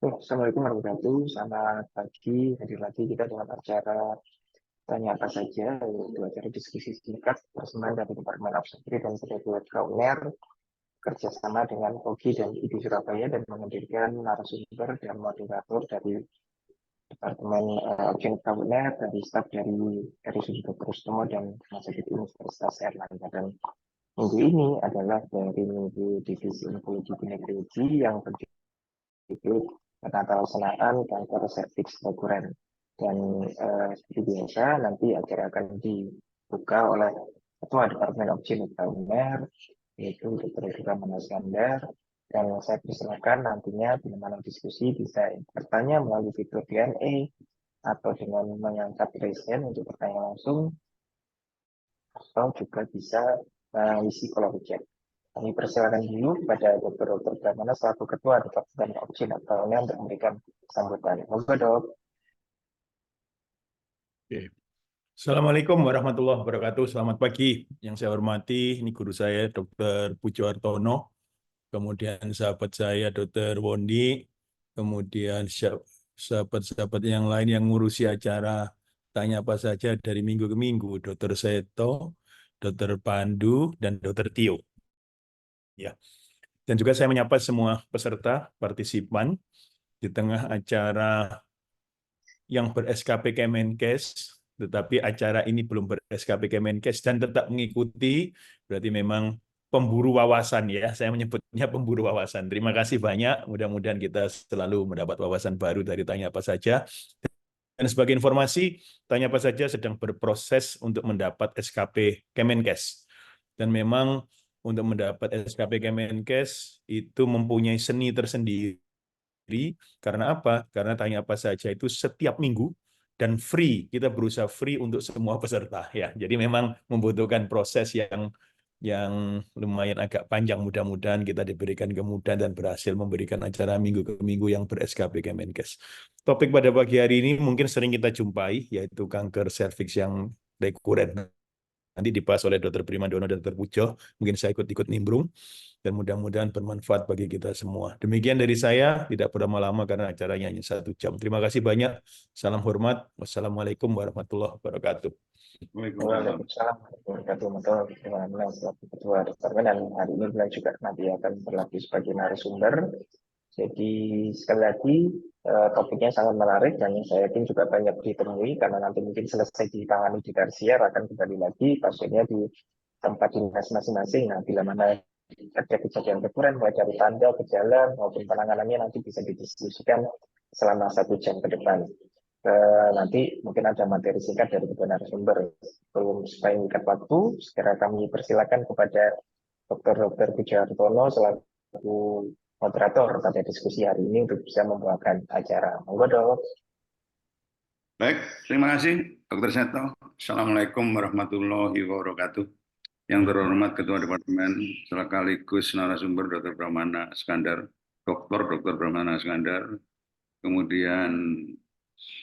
Assalamualaikum warahmatullahi wabarakatuh. Selamat pagi. Hadir lagi kita dengan acara Tanya Apa Saja, yaitu acara diskusi singkat persembahan dari Departemen Obstetri dan Pediatri UNER kerjasama dengan Kogi dan ID Surabaya dan menghadirkan narasumber dan moderator dari Departemen Obstetri UNER, dari staf dari RSUD Dr. Sutomo dan Rumah Sakit Universitas Airlangga. Dan minggu ini adalah dari minggu divisi onkologi ginekologi yang berjudul penata laksanaan kanker serviks lekuren. Dan seperti biasa nanti acara akan dibuka oleh Ketua Departemen Obgyn UNER, yaitu Dr. Edra Iskandar. Dan saya persilakan nantinya bila mana diskusi bisa bertanya melalui fitur Q&A atau dengan mengangkat raise hand untuk bertanya langsung, atau juga bisa mengisi kolom chat. Kami persilakan dulu kepada Dr. Pramana selaku Ketua Departemen Obgyn UNER untuk memberikan sambutan. Monggo, Dok. Oke. Assalamualaikum warahmatullahi wabarakatuh. Selamat pagi. Yang saya hormati, ini guru saya Dr. Pujo Hartono, kemudian sahabat saya Dr. Wondi, kemudian sahabat-sahabat yang lain yang ngurusi acara Tanya Apa Saja dari minggu ke minggu, Dr. Seto, Dr. Pandu, dan Dr. Tio. Ya. Dan juga saya menyapa semua peserta, partisipan di tengah acara yang ber-SKP Kemenkes, tetapi acara ini belum ber-SKP Kemenkes dan tetap mengikuti, berarti memang pemburu wawasan ya, saya menyebutnya pemburu wawasan. Terima kasih banyak, mudah-mudahan kita selalu mendapat wawasan baru dari Tanya Apa Saja. Dan sebagai informasi, Tanya Apa Saja sedang berproses untuk mendapat SKP Kemenkes. Dan memang untuk mendapat SKP Kemenkes itu mempunyai seni tersendiri. Karena apa? Karena Tanya Apa Saja itu setiap minggu dan free. Kita berusaha free untuk semua peserta ya. Jadi memang membutuhkan proses yang lumayan agak panjang. Mudah-mudahan kita diberikan kemudahan dan berhasil memberikan acara minggu ke minggu yang ber-SKP Kemenkes. Topik pada pagi hari ini mungkin sering kita jumpai, yaitu kanker serviks yang rekuren. Nanti dibahas oleh Dr. Primandono dan Dr. Pujo. Mungkin saya ikut-ikut nimbrung dan mudah-mudahan bermanfaat bagi kita semua. Demikian dari saya, tidak berlama-lama karena acaranya hanya 1 jam. Terima kasih banyak. Salam hormat. Wassalamualaikum warahmatullahi wabarakatuh. Waalaikumsalam warahmatullahi wabarakatuh. Selaku Ketua Departemen dan hari ini beliau juga nanti akan berlaku sebagai narasumber. Jadi sekali lagi topiknya sangat menarik dan saya yakin juga banyak ditemui karena nanti mungkin selesai ditangani di tersier akan kembali lagi pasiennya di tempat dinas masing-masing. Nah, bila mana ada kejadian rekuren mulai dari tanda, gejala maupun penanganannya nanti bisa didiskusikan selama 1 jam ke depan. Nanti mungkin ada materi singkat dari kedua narasumber. Belum supaya mengikat waktu, segera kami persilakan kepada Dr. Pujo Hartono selaku moderator pada diskusi hari ini untuk bisa membawakan acara. Monggo, Dok. Baik, terima kasih Dr. Seto. Assalamualaikum warahmatullahi wabarakatuh. Yang terhormat Ketua Departemen sekaligus narasumber Dr. Pramana Iskandar, Dr. Pramana Iskandar, kemudian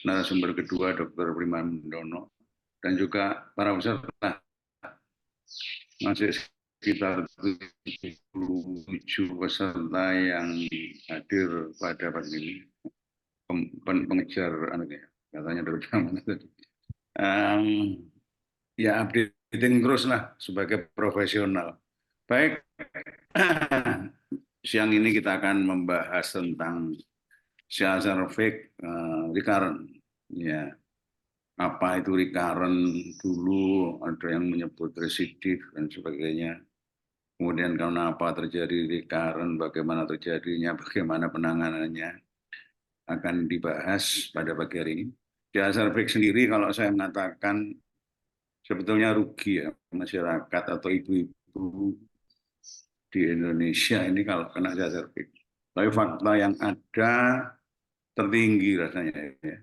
narasumber kedua Dr. Primandono, dan juga para peserta. Masih sekitar 77 peserta yang hadir pada pagi ini. Pengejar katanya Dr. Pramana tadi. Ya updating terus lah sebagai profesional. Baik, siang ini kita akan membahas tentang sel serviks recurrent. Ya, apa itu recurrent dulu, ada yang menyebut residif dan sebagainya. Kemudian karena apa terjadi recurrent, bagaimana terjadinya, bagaimana penanganannya, akan dibahas pada pagi hari ini. Sel serviks sendiri kalau saya mengatakan sebetulnya rugi ya masyarakat atau ibu-ibu di Indonesia ini kalau kena sel serviks. Tapi fakta yang ada tertinggi rasanya ya.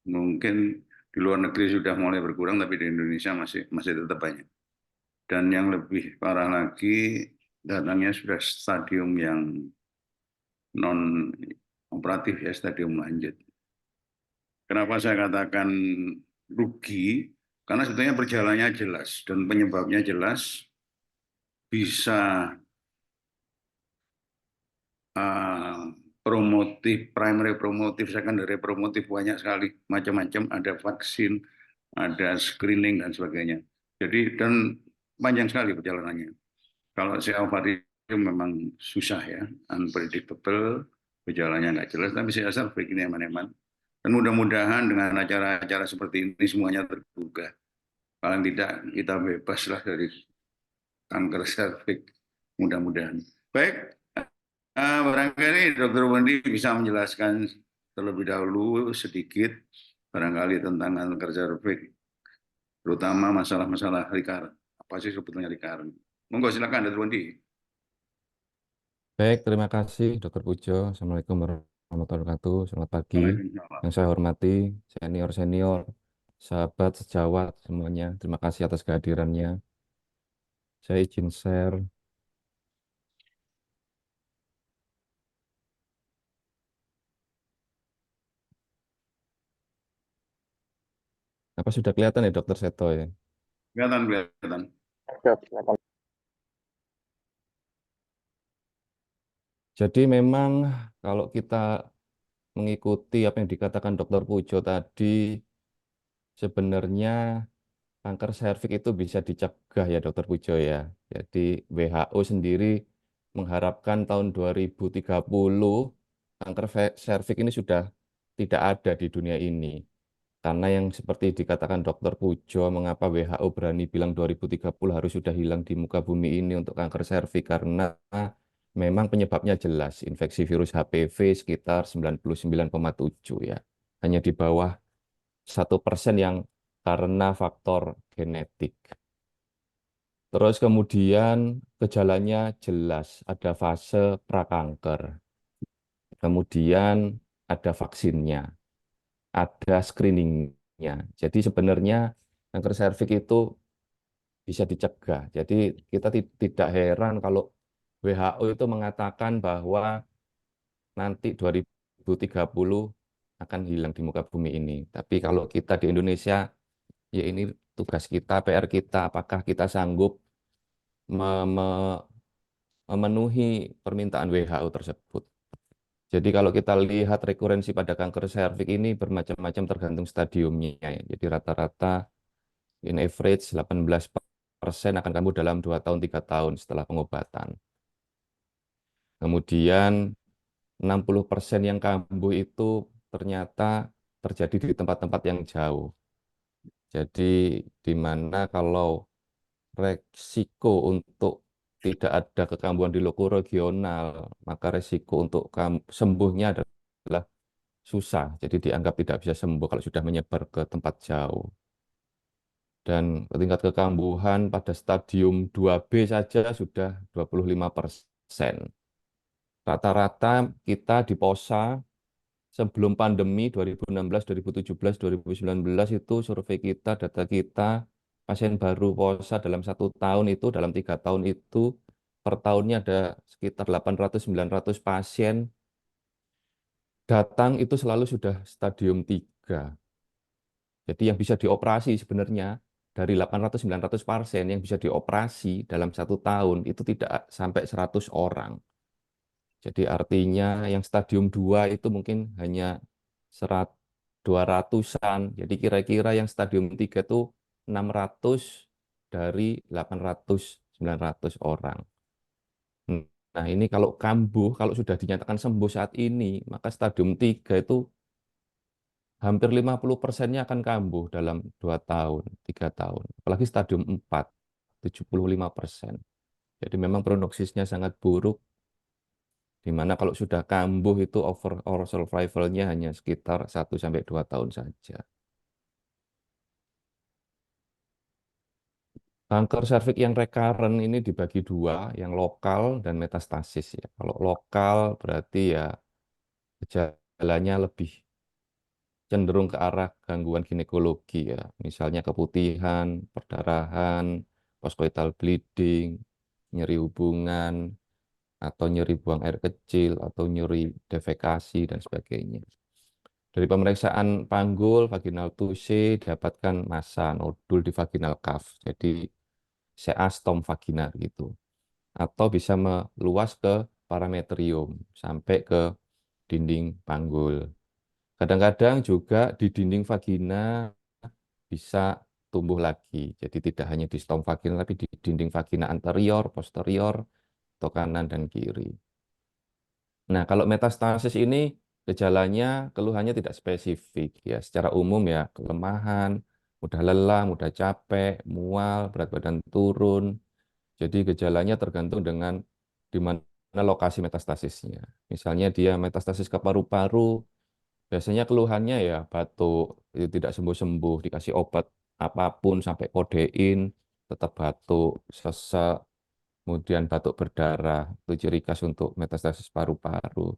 Mungkin di luar negeri sudah mulai berkurang, tapi di Indonesia masih tetap banyak. Dan yang lebih parah lagi, datangnya sudah stadium yang non operatif ya, stadium lanjut. Kenapa saya katakan rugi? Karena sebetulnya berjalannya jelas dan penyebabnya jelas, bisa promotif, primary promotif, secondary promotif, banyak sekali macam-macam, ada vaksin, ada screening dan sebagainya. Jadi dan panjang sekali perjalanannya. Kalau COVAD itu memang susah ya, unpredictable, berjalannya nggak jelas, tapi CSR begini aman-aman. Dan mudah-mudahan dengan acara-acara seperti ini semuanya terbuka. Paling tidak kita bebas lah dari kanker serviks, mudah-mudahan. Baik, barangkali Dr. Wendy bisa menjelaskan terlebih dahulu sedikit barangkali tentang kanker serviks, terutama masalah-masalah recurrent. Apa sih sebetulnya recurrent? Monggo silakan Dr. Wendy. Baik, terima kasih Dr. Pujo. Assalamualaikum warahmatullahi wabarakatuh. Selamat pagi. Waalaikumsalam. Yang saya hormati, senior-senior, sahabat sejawat semuanya. Terima kasih atas kehadirannya. Saya izin share. Apa sudah kelihatan ya Dokter Seto ya? Kelihatan, kelihatan. Silakan. Jadi memang kalau kita mengikuti apa yang dikatakan Dokter Pujo tadi, sebenarnya kanker serviks itu bisa dicegah ya Dokter Pujo ya. Jadi WHO sendiri mengharapkan tahun 2030 kanker serviks ini sudah tidak ada di dunia ini. Karena yang seperti dikatakan Dokter Pujo, mengapa WHO berani bilang 2030 harus sudah hilang di muka bumi ini untuk kanker serviks, karena memang penyebabnya jelas, infeksi virus HPV sekitar 99,7 ya. Hanya di bawah 1% yang karena faktor genetik. Terus kemudian gejalanya jelas, ada fase prakanker. Kemudian ada vaksinnya, ada screeningnya. Jadi sebenarnya kanker serviks itu bisa dicegah. Jadi kita tidak heran kalau WHO itu mengatakan bahwa nanti 2030 akan hilang di muka bumi ini. Tapi kalau kita di Indonesia, ya ini tugas kita, PR kita, apakah kita sanggup memenuhi permintaan WHO tersebut. Jadi kalau kita lihat rekurensi pada kanker serviks ini bermacam-macam tergantung stadiumnya. Ya. Jadi rata-rata in average 18% akan kambuh dalam 2 tahun, 3 tahun setelah pengobatan. Kemudian 60% yang kambuh itu ternyata terjadi di tempat-tempat yang jauh. Jadi di mana kalau resiko untuk tidak ada kekambuhan di lokoregional, maka resiko untuk sembuhnya adalah susah. Jadi dianggap tidak bisa sembuh kalau sudah menyebar ke tempat jauh. Dan tingkat kekambuhan pada stadium 2B saja sudah 25%. Rata-rata kita di POSA sebelum pandemi 2016, 2017, 2019 itu survei kita, data kita, pasien baru POSA dalam 1 tahun itu, dalam 3 tahun itu, per tahunnya ada sekitar 800-900 pasien datang itu selalu sudah stadium 3. Jadi yang bisa dioperasi sebenarnya dari 800-900 pasien yang bisa dioperasi dalam 1 tahun itu tidak sampai 100 orang. Jadi artinya yang stadium 2 itu mungkin hanya 200-an. Jadi kira-kira yang stadium 3 itu 600 dari 800-900 orang. Nah ini kalau kambuh, kalau sudah dinyatakan sembuh saat ini, maka stadium 3 itu hampir 50%-nya akan kambuh dalam 2 tahun, 3 tahun. Apalagi stadium 4, 75%. Jadi memang prognosisnya sangat buruk, di mana kalau sudah kambuh itu overall survival-nya hanya sekitar 1-2 tahun saja. Kanker serviks yang recurrent ini dibagi 2, yang lokal dan metastasis ya. Kalau lokal berarti ya gejalanya lebih cenderung ke arah gangguan ginekologi ya. Misalnya keputihan, perdarahan, postcoital bleeding, nyeri hubungan, atau nyeri buang air kecil, atau nyeri defekasi, dan sebagainya. Dari pemeriksaan panggul, vaginal touche, dapatkan massa, nodul di vaginal cuff, jadi seastom vagina gitu. Atau bisa meluas ke parametrium, sampai ke dinding panggul. Kadang-kadang juga di dinding vagina bisa tumbuh lagi. Jadi tidak hanya di stom vagina, tapi di dinding vagina anterior, posterior, atau kanan dan kiri. Nah, kalau metastasis ini gejalanya, keluhannya tidak spesifik ya. Secara umum ya kelemahan, mudah lelah, mudah capek, mual, berat badan turun. Jadi gejalanya tergantung dengan di mana lokasi metastasisnya. Misalnya dia metastasis ke paru-paru, biasanya keluhannya ya batuk, itu tidak sembuh-sembuh, dikasih obat apapun sampai kodein, tetap batuk, sesak, kemudian batuk berdarah, itu ciri khas untuk metastasis paru-paru.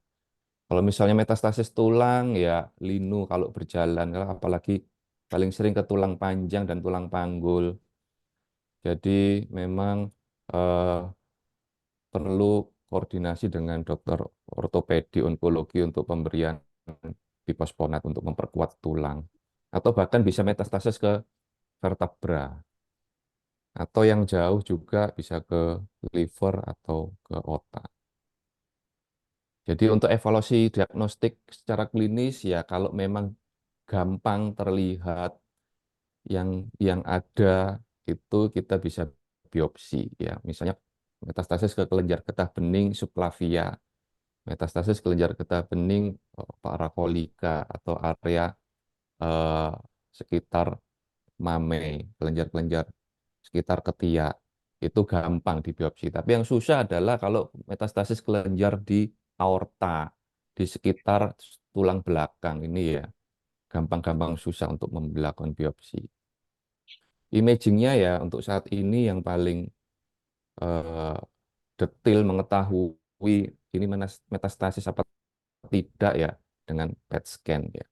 Kalau misalnya metastasis tulang, ya linu kalau berjalan, apalagi paling sering ke tulang panjang dan tulang panggul. Jadi memang eh, perlu koordinasi dengan dokter ortopedi onkologi untuk pemberian biposfonat untuk memperkuat tulang. Atau bahkan bisa metastasis ke vertebra. Atau yang jauh juga bisa ke liver atau ke otak. Jadi untuk evaluasi diagnostik secara klinis ya kalau memang gampang terlihat yang ada itu kita bisa biopsi ya. Misalnya metastasis ke kelenjar getah bening subclavia, metastasis kelenjar getah bening parakolika atau area eh, sekitar mame, kelenjar-kelenjar sekitar ketiak. Itu gampang dibiopsi. Tapi yang susah adalah kalau metastasis kelenjar di aorta, di sekitar tulang belakang ini ya, gampang-gampang susah untuk melakukan biopsi. Imagingnya ya untuk saat ini yang paling eh, detail mengetahui ini metastasis apa tidak ya dengan PET scan ya.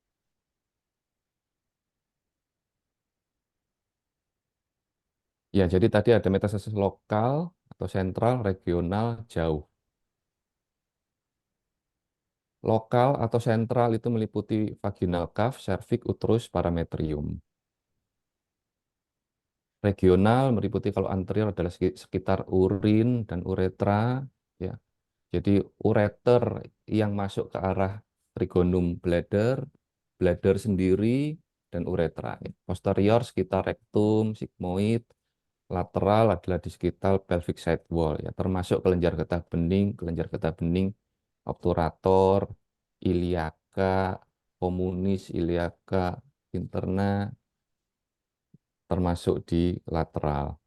Ya, jadi tadi ada metastasis lokal atau sentral, regional, jauh. Lokal atau sentral itu meliputi vaginal cuff, cervix, uterus, parametrium. Regional meliputi kalau anterior adalah sekitar urin dan uretra, ya. Jadi ureter yang masuk ke arah trigonum bladder, bladder sendiri, dan uretra. Posterior sekitar rektum, sigmoid, lateral adalah di sekitar pelvic side wall, ya, termasuk kelenjar getah bening, obturator, iliaka, komunis, iliaka, interna, termasuk di lateral.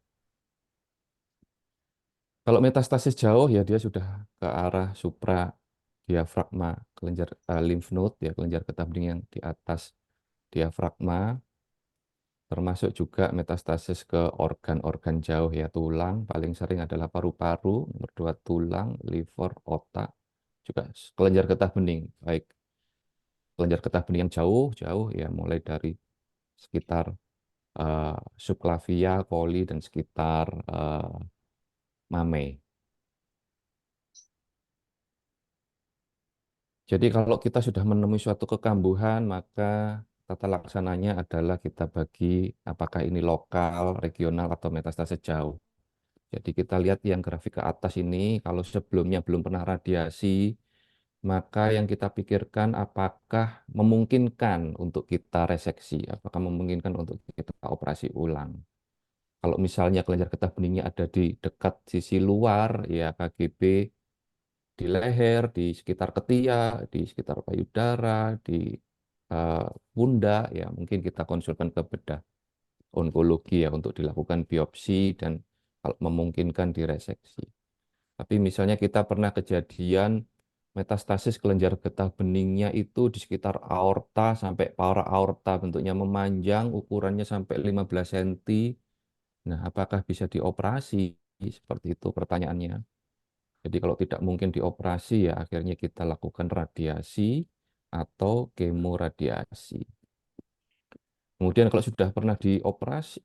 Kalau metastasis jauh ya dia sudah ke arah supra diafragma, kelenjar lymph node ya, kelenjar getah bening yang di atas diafragma, termasuk juga metastasis ke organ-organ jauh ya, tulang paling sering adalah paru-paru, nomor 2 tulang, liver, otak, juga kelenjar getah bening, baik kelenjar getah bening yang jauh ya mulai dari sekitar eh, subclavia, coli dan sekitar mame. Jadi kalau kita sudah menemui suatu kekambuhan, maka tata laksananya adalah kita bagi apakah ini lokal, regional, atau metastasis jauh. Jadi kita lihat yang grafik ke atas ini, kalau sebelumnya belum pernah radiasi, maka yang kita pikirkan apakah memungkinkan untuk kita reseksi, apakah memungkinkan untuk kita operasi ulang. Kalau misalnya kelenjar getah beningnya ada di dekat sisi luar, ya KGB di leher, di sekitar ketiak, di sekitar payudara, di eh, pundak, ya mungkin kita konsulkan ke bedah onkologi ya untuk dilakukan biopsi dan kalau memungkinkan direseksi. Tapi misalnya kita pernah kejadian metastasis kelenjar getah beningnya itu di sekitar aorta sampai para aorta bentuknya memanjang, ukurannya sampai 15 cm. Nah, apakah bisa dioperasi? Seperti itu pertanyaannya. Jadi kalau tidak mungkin dioperasi ya akhirnya kita lakukan radiasi atau kemoradiasi. Kemudian kalau sudah pernah dioperasi,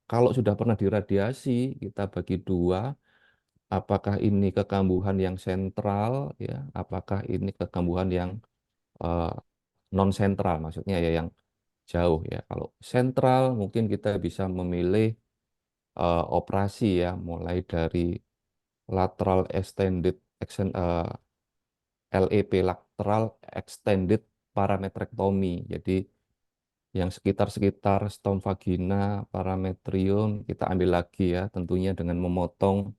kalau sudah pernah diradiasi, kita bagi dua, apakah ini kekambuhan yang sentral, ya, apakah ini kekambuhan yang non sentral, maksudnya ya yang jauh ya. Kalau sentral mungkin kita bisa memilih operasi ya, mulai dari lateral extended LEP, lateral extended parametrectomy. Jadi yang sekitar-sekitar stom vagina, parametrium kita ambil lagi ya, tentunya dengan memotong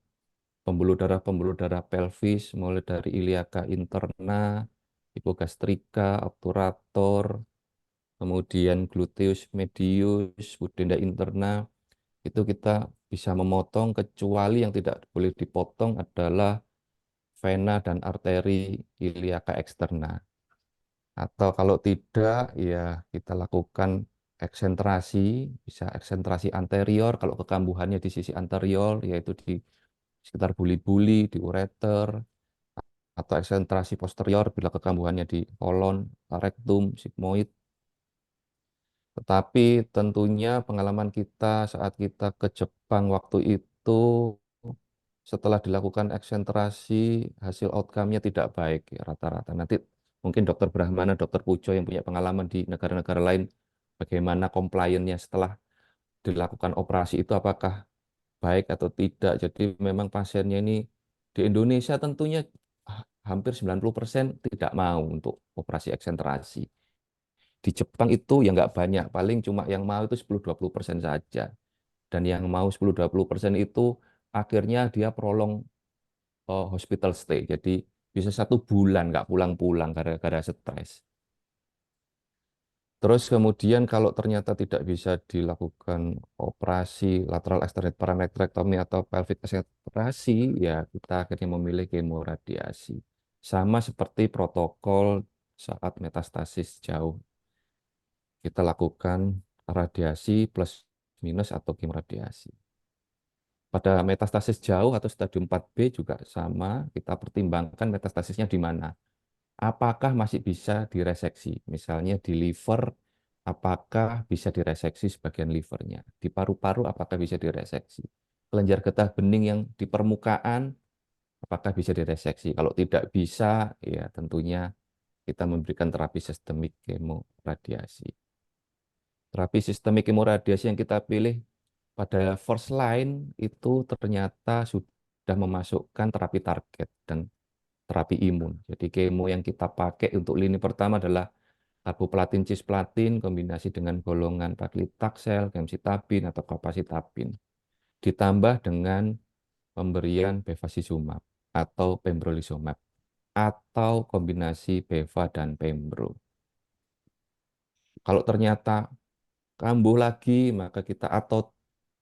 pembuluh darah pelvis mulai dari iliaca interna, hipogastrika, obturator, kemudian gluteus medius, pudenda interna. Itu kita bisa memotong, kecuali yang tidak boleh dipotong adalah vena dan arteri iliaca eksterna. Atau kalau tidak, ya kita lakukan eksentrasi, bisa eksentrasi anterior kalau kekambuhannya di sisi anterior, yaitu di sekitar buli-buli, di ureter, atau eksentrasi posterior bila kekambuhannya di kolon, rektum, sigmoid. Tetapi tentunya pengalaman kita saat kita ke Jepang waktu itu, setelah dilakukan eksentrasi, hasil outcome-nya tidak baik ya, rata-rata. Nanti mungkin Dokter Brahmana, Dokter Pujo yang punya pengalaman di negara-negara lain, bagaimana compliance-nya setelah dilakukan operasi itu apakah baik atau tidak. Jadi memang pasiennya ini di Indonesia tentunya hampir 90% tidak mau untuk operasi eksentrasi. Di Jepang itu ya nggak banyak, paling cuma yang mau itu 10-20% saja. Dan yang mau 10-20% itu akhirnya dia prolong hospital stay. Jadi bisa 1 bulan nggak pulang-pulang gara-gara stres. Terus kemudian kalau ternyata tidak bisa dilakukan operasi lateral extended parametrectomy atau pelvic eksentrasi, ya kita akhirnya memilih kemoradiasi. Sama seperti protokol saat metastasis jauh. Kita lakukan radiasi plus minus atau kemoradiasi. Pada metastasis jauh atau stadium 4B juga sama, kita pertimbangkan metastasisnya di mana. Apakah masih bisa direseksi? Misalnya di liver, apakah bisa direseksi sebagian livernya? Di paru-paru, apakah bisa direseksi? Kelenjar getah bening yang di permukaan, apakah bisa direseksi? Kalau tidak bisa, ya tentunya kita memberikan terapi sistemik kemoradiasi. Terapi sistemik kemoradiasi yang kita pilih pada first line itu ternyata sudah memasukkan terapi target dan terapi imun. Jadi kemo yang kita pakai untuk lini pertama adalah karboplatin cisplatin kombinasi dengan golongan paclitaxel, gemcitabine atau capecitabine. Ditambah dengan pemberian bevacizumab atau pembrolizumab atau kombinasi beva dan pembro. Kalau ternyata kambuh lagi, maka kita atau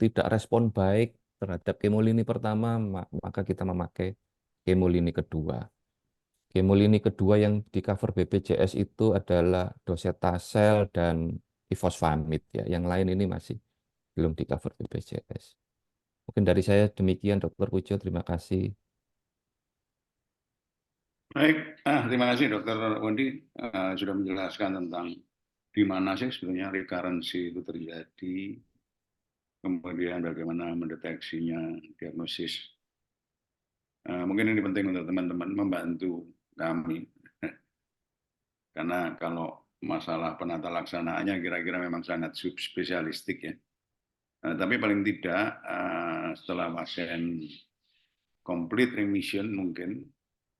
tidak respon baik terhadap kemo lini pertama, maka kita memakai kemo lini kedua. Kemo lini kedua yang di cover BPJS itu adalah docetaxel dan ifosfamid ya. Yang lain ini masih belum di cover BPJS. Mungkin dari saya demikian, Dr. Pujo. Terima kasih. Baik, terima kasih Dokter Wondi sudah menjelaskan tentang di mana sih sebenarnya recurrency itu terjadi, kemudian bagaimana mendeteksinya, diagnosis. Mungkin ini penting untuk teman-teman membantu kami, karena kalau masalah penata laksanaannya kira-kira memang sangat subspesialistik ya. Tapi paling tidak setelah pasien complete remission mungkin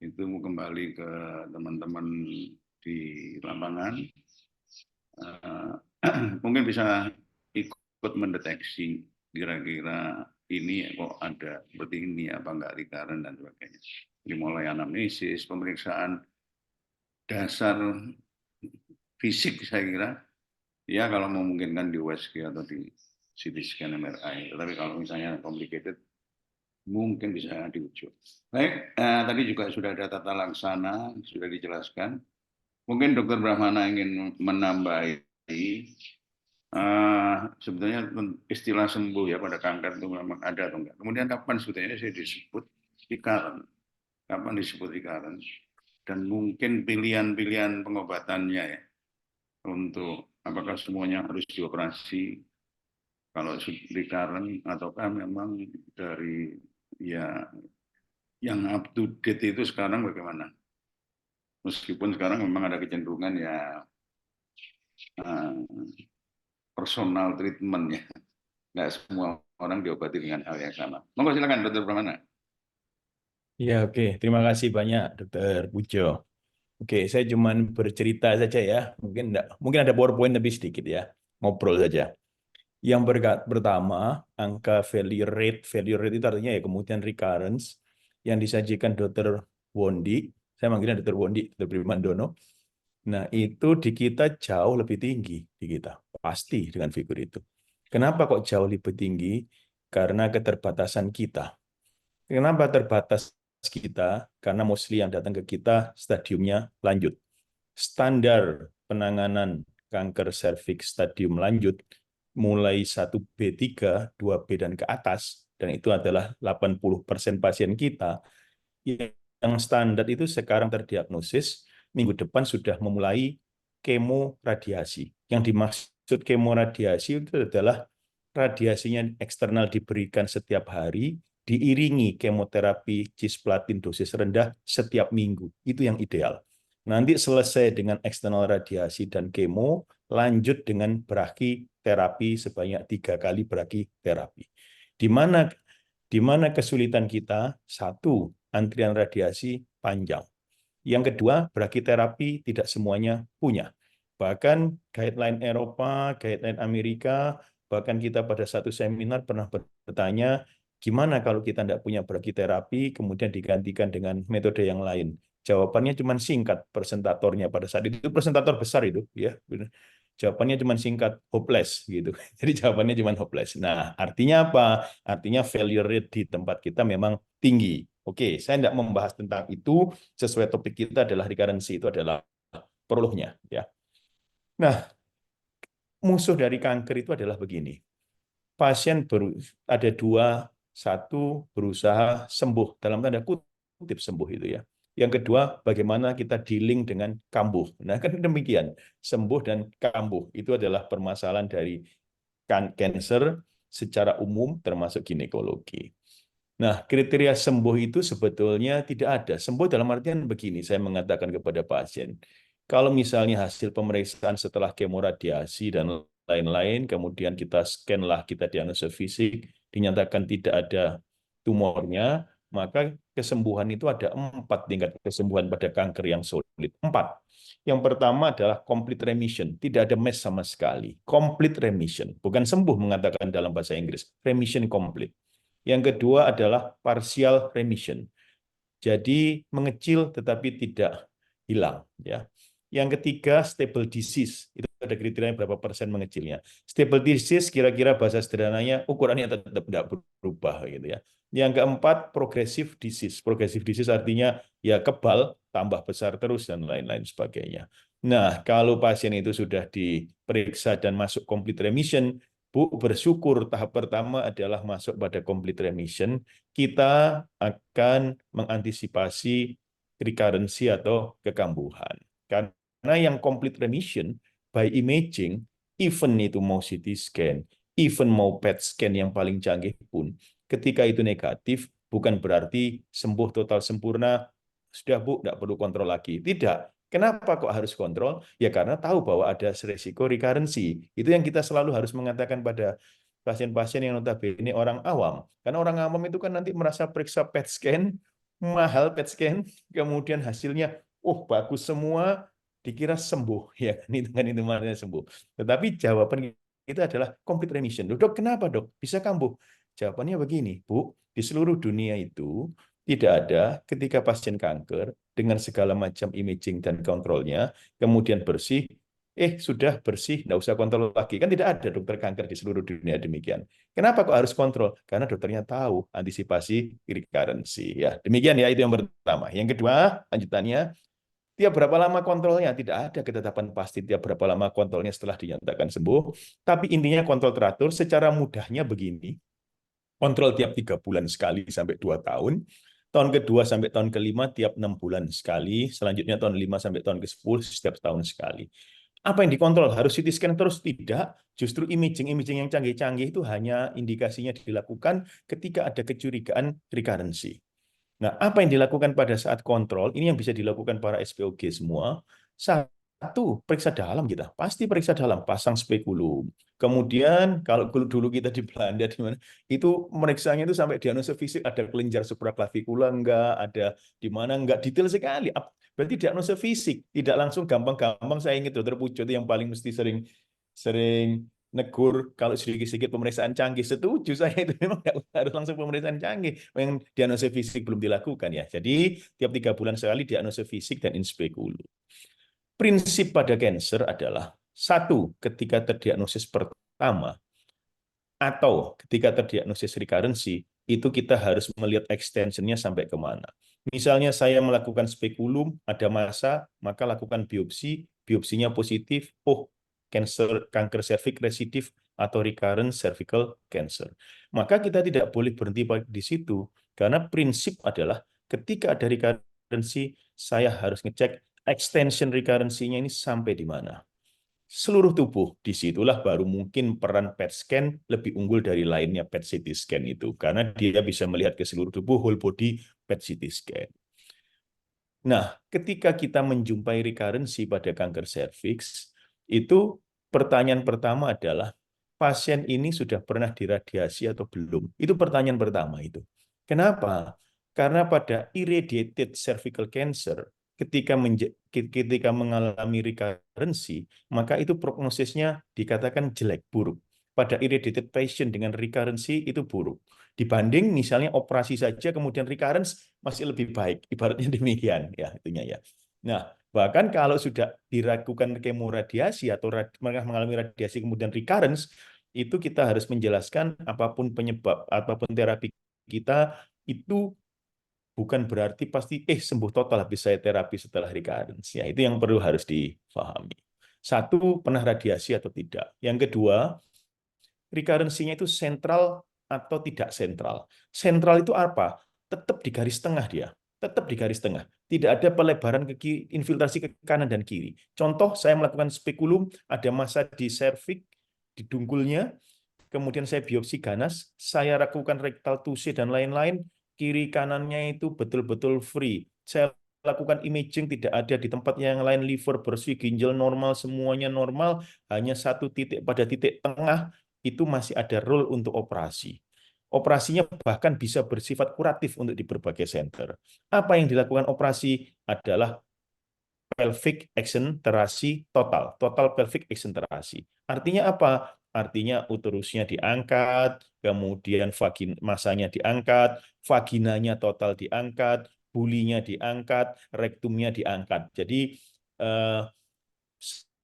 itu kembali ke teman-teman di lapangan, mungkin bisa ikut mendeteksi kira-kira ini kok ada seperti ini apa enggak recurrent dan sebagainya. Jadi mulai anamnesis, pemeriksaan dasar fisik saya kira, ya kalau memungkinkan di USG atau di CT scan MRI. Tetapi kalau misalnya complicated, mungkin bisa diujuk. Baik, tadi juga sudah ada tata laksana, sudah dijelaskan. Mungkin Dokter Brahmana ingin menambahi, sebetulnya istilah sembuh ya pada kanker itu memang ada atau enggak. Kemudian kapan sebetulnya saya disebut recurrent, kapan disebut recurrent, dan mungkin pilihan-pilihan pengobatannya ya, untuk apakah semuanya harus dioperasi, kalau recurrent ataukah memang dari ya yang up to date itu sekarang bagaimana? Meskipun sekarang memang ada kecenderungan ya personal treatment ya, nggak semua orang diobati dengan hal yang sama. Monggo silakan Dokter Brahmana. Ya, oke. Terima kasih banyak, Dokter Pujo. Oke, saya cuman bercerita saja ya. Mungkin ada PowerPoint lebih sedikit ya. Ngobrol saja. Yang pertama, angka failure rate itu artinya ya kemudian recurrence yang disajikan Dr. Wondi. Saya manggilnya Dr. Wondi, Dr. Primandono. Nah, itu di kita jauh lebih tinggi di kita. Pasti dengan figur itu. Kenapa kok jauh lebih tinggi? Karena keterbatasan kita. Kenapa terbatas kita? Karena mostly yang datang ke kita stadiumnya lanjut. Standar penanganan kanker serviks stadium lanjut mulai 1B3, 2B dan ke atas, dan itu adalah 80% pasien kita, yang standar itu sekarang terdiagnosis, minggu depan sudah memulai kemo radiasi. Yang dimaksud kemo radiasi itu adalah radiasinya eksternal diberikan setiap hari, diiringi kemoterapi cisplatin dosis rendah setiap minggu. Itu yang ideal. Nanti selesai dengan eksternal radiasi dan kemo, lanjut dengan brachyterapi sebanyak 3 kali brachyterapi. Di mana kesulitan kita? Satu, antrian radiasi panjang. Yang kedua, brachyterapi tidak semuanya punya. Bahkan guideline Eropa, guideline Amerika, bahkan kita pada satu seminar pernah bertanya, gimana kalau kita tidak punya brachyterapi, kemudian digantikan dengan metode yang lain? Jawabannya cuma singkat, presentatornya pada saat itu presentator besar itu, ya. Jawabannya cuma singkat, hopeless gitu. Jadi jawabannya cuma hopeless. Nah, artinya apa? Artinya failure rate di tempat kita memang tinggi. Oke, saya tidak membahas tentang itu. Sesuai topik kita adalah recurrency, itu adalah prolognya, ya. Nah, musuh dari kanker itu adalah begini. Pasien ada dua, satu berusaha sembuh, dalam tanda kutip sembuh itu ya. Yang kedua, bagaimana kita dealing dengan kambuh. Nah, kan demikian. Sembuh dan kambuh itu adalah permasalahan dari kanker secara umum termasuk ginekologi. Nah, kriteria sembuh itu sebetulnya tidak ada. Sembuh dalam artian begini, saya mengatakan kepada pasien, kalau misalnya hasil pemeriksaan setelah kemoradiasi dan lain-lain, kemudian kita scan lah, kita diagnosis fisik, dinyatakan tidak ada tumornya, maka kesembuhan itu ada 4 tingkat kesembuhan pada kanker yang solid. 4. Yang pertama adalah complete remission, tidak ada mes sama sekali. Complete remission, bukan sembuh mengatakan dalam bahasa Inggris, remission complete. Yang kedua adalah partial remission. Jadi mengecil tetapi tidak hilang, ya. Yang ketiga stable disease. Itu ada kriteria berapa persen mengecilnya. Stable disease kira-kira bahasa sederhananya ukurannya tetap tidak berubah gitu ya. Yang keempat progressive disease. Progressive disease artinya ya kebal tambah besar terus dan lain-lain sebagainya. Nah, kalau pasien itu sudah diperiksa dan masuk complete remission, Bu, bersyukur tahap pertama adalah masuk pada complete remission. Kita akan mengantisipasi recurrency atau kekambuhan. Karena yang complete remission by imaging, even itu mau CT scan, even mau PET scan yang paling canggih pun, ketika itu negatif, bukan berarti sembuh total sempurna, sudah Bu, tidak perlu kontrol lagi. Tidak. Kenapa kok harus kontrol? Ya karena tahu bahwa ada resiko recurrency. Itu yang kita selalu harus mengatakan pada pasien-pasien yang notabene orang awam. Karena orang awam itu kan nanti merasa periksa PET scan, mahal PET scan, kemudian hasilnya, oh bagus semua, dikira sembuh. Ya kan itu maknanya sembuh. Tetapi jawaban itu adalah complete remission. Dok, kenapa dok? Bisa kambuh? Jawabannya begini, Bu, di seluruh dunia itu tidak ada ketika pasien kanker dengan segala macam imaging dan kontrolnya, kemudian bersih, sudah bersih, nggak usah kontrol lagi. Kan tidak ada dokter kanker di seluruh dunia demikian. Kenapa kok harus kontrol? Karena dokternya tahu antisipasi recurrency. Ya, demikian ya, itu yang pertama. Yang kedua, lanjutannya, tiap berapa lama kontrolnya? Tidak ada ketetapan pasti tiap berapa lama kontrolnya setelah dinyatakan sembuh. Tapi intinya kontrol teratur secara mudahnya begini. Kontrol tiap 3 bulan sekali sampai 2 tahun. Tahun kedua sampai tahun kelima tiap 6 bulan sekali. Selanjutnya tahun 5 sampai tahun ke-10 setiap tahun sekali. Apa yang dikontrol? Harus CT scan terus? Tidak. Justru imaging yang canggih-canggih itu hanya indikasinya dilakukan ketika ada kecurigaan recurrency. Nah, apa yang dilakukan pada saat kontrol? Ini yang bisa dilakukan para SPOG semua. Satu, periksa dalam kita. Pasti periksa dalam, pasang spekulum. Kemudian, kalau dulu kita di Belanda, di mana itu meriksanya itu sampai diagnosis fisik, ada kelenjar supraklavikula enggak, ada di mana enggak, detail sekali. Berarti diagnosa fisik, tidak langsung gampang-gampang. Saya ingat Dokter Pujo itu yang paling mesti sering negur kalau sedikit-sedikit pemeriksaan canggih. Setuju saya itu memang nggak harus langsung pemeriksaan canggih. Yang diagnosa fisik belum dilakukan ya. Jadi tiap 3 bulan sekali diagnosa fisik dan inspekulu. Prinsip pada cancer adalah satu, ketika terdiagnosis pertama atau ketika terdiagnosis recurrency, itu kita harus melihat extensionnya sampai kemana. Misalnya saya melakukan spekulum, ada massa, maka lakukan biopsi, biopsinya positif, oh kanker serviks residif atau recurrent cervical cancer. Maka kita tidak boleh berhenti di situ, karena prinsip adalah ketika ada recurrency, saya harus ngecek extension recurrency-nya ini sampai di mana. Seluruh tubuh, disitulah baru mungkin peran PET scan lebih unggul dari lainnya PET CT scan itu, karena dia bisa melihat ke seluruh tubuh, whole body PET CT scan. Nah, ketika kita menjumpai recurrency pada kanker serviks, itu pertanyaan pertama adalah, pasien ini sudah pernah diradiasi atau belum? Itu pertanyaan pertama itu. Kenapa? Karena pada irradiated cervical cancer, ketika mengalami recurrency, maka itu prognosisnya dikatakan jelek, buruk. Pada irradiated patient dengan recurrency itu buruk. Dibanding misalnya operasi saja kemudian recurrence masih lebih baik, ibaratnya demikian ya itunya ya. Nah, bahkan kalau sudah dilakukan kemoradiasi atau mengalami radiasi kemudian recurrence, itu kita harus menjelaskan apapun penyebab, apapun terapi kita itu bukan berarti pasti sembuh total habis saya terapi setelah recurrence. Ya, itu yang perlu harus difahami. Satu, pernah radiasi atau tidak. Yang kedua, recurrency-nya itu sentral atau tidak sentral. Sentral itu apa? Tetap di garis tengah dia. Tetap di garis tengah. Tidak ada pelebaran ke kiri, infiltrasi ke kanan dan kiri. Contoh, saya melakukan spekulum, ada massa di serviks, di dungkulnya, kemudian saya biopsi ganas, saya lakukan rectal tuse dan lain-lain, kiri kanannya itu betul-betul free. Saya lakukan imaging, tidak ada di tempat yang lain, liver bersih, ginjal normal, semuanya normal, hanya satu titik pada titik tengah, itu masih ada role untuk operasi. Operasinya bahkan bisa bersifat kuratif untuk di berbagai center. Apa yang dilakukan operasi adalah pelvic eksenterasi total, total pelvic eksenterasi. Artinya apa? Artinya uterusnya diangkat, kemudian masanya diangkat, vaginanya total diangkat, bulinya diangkat, rektumnya diangkat. Jadi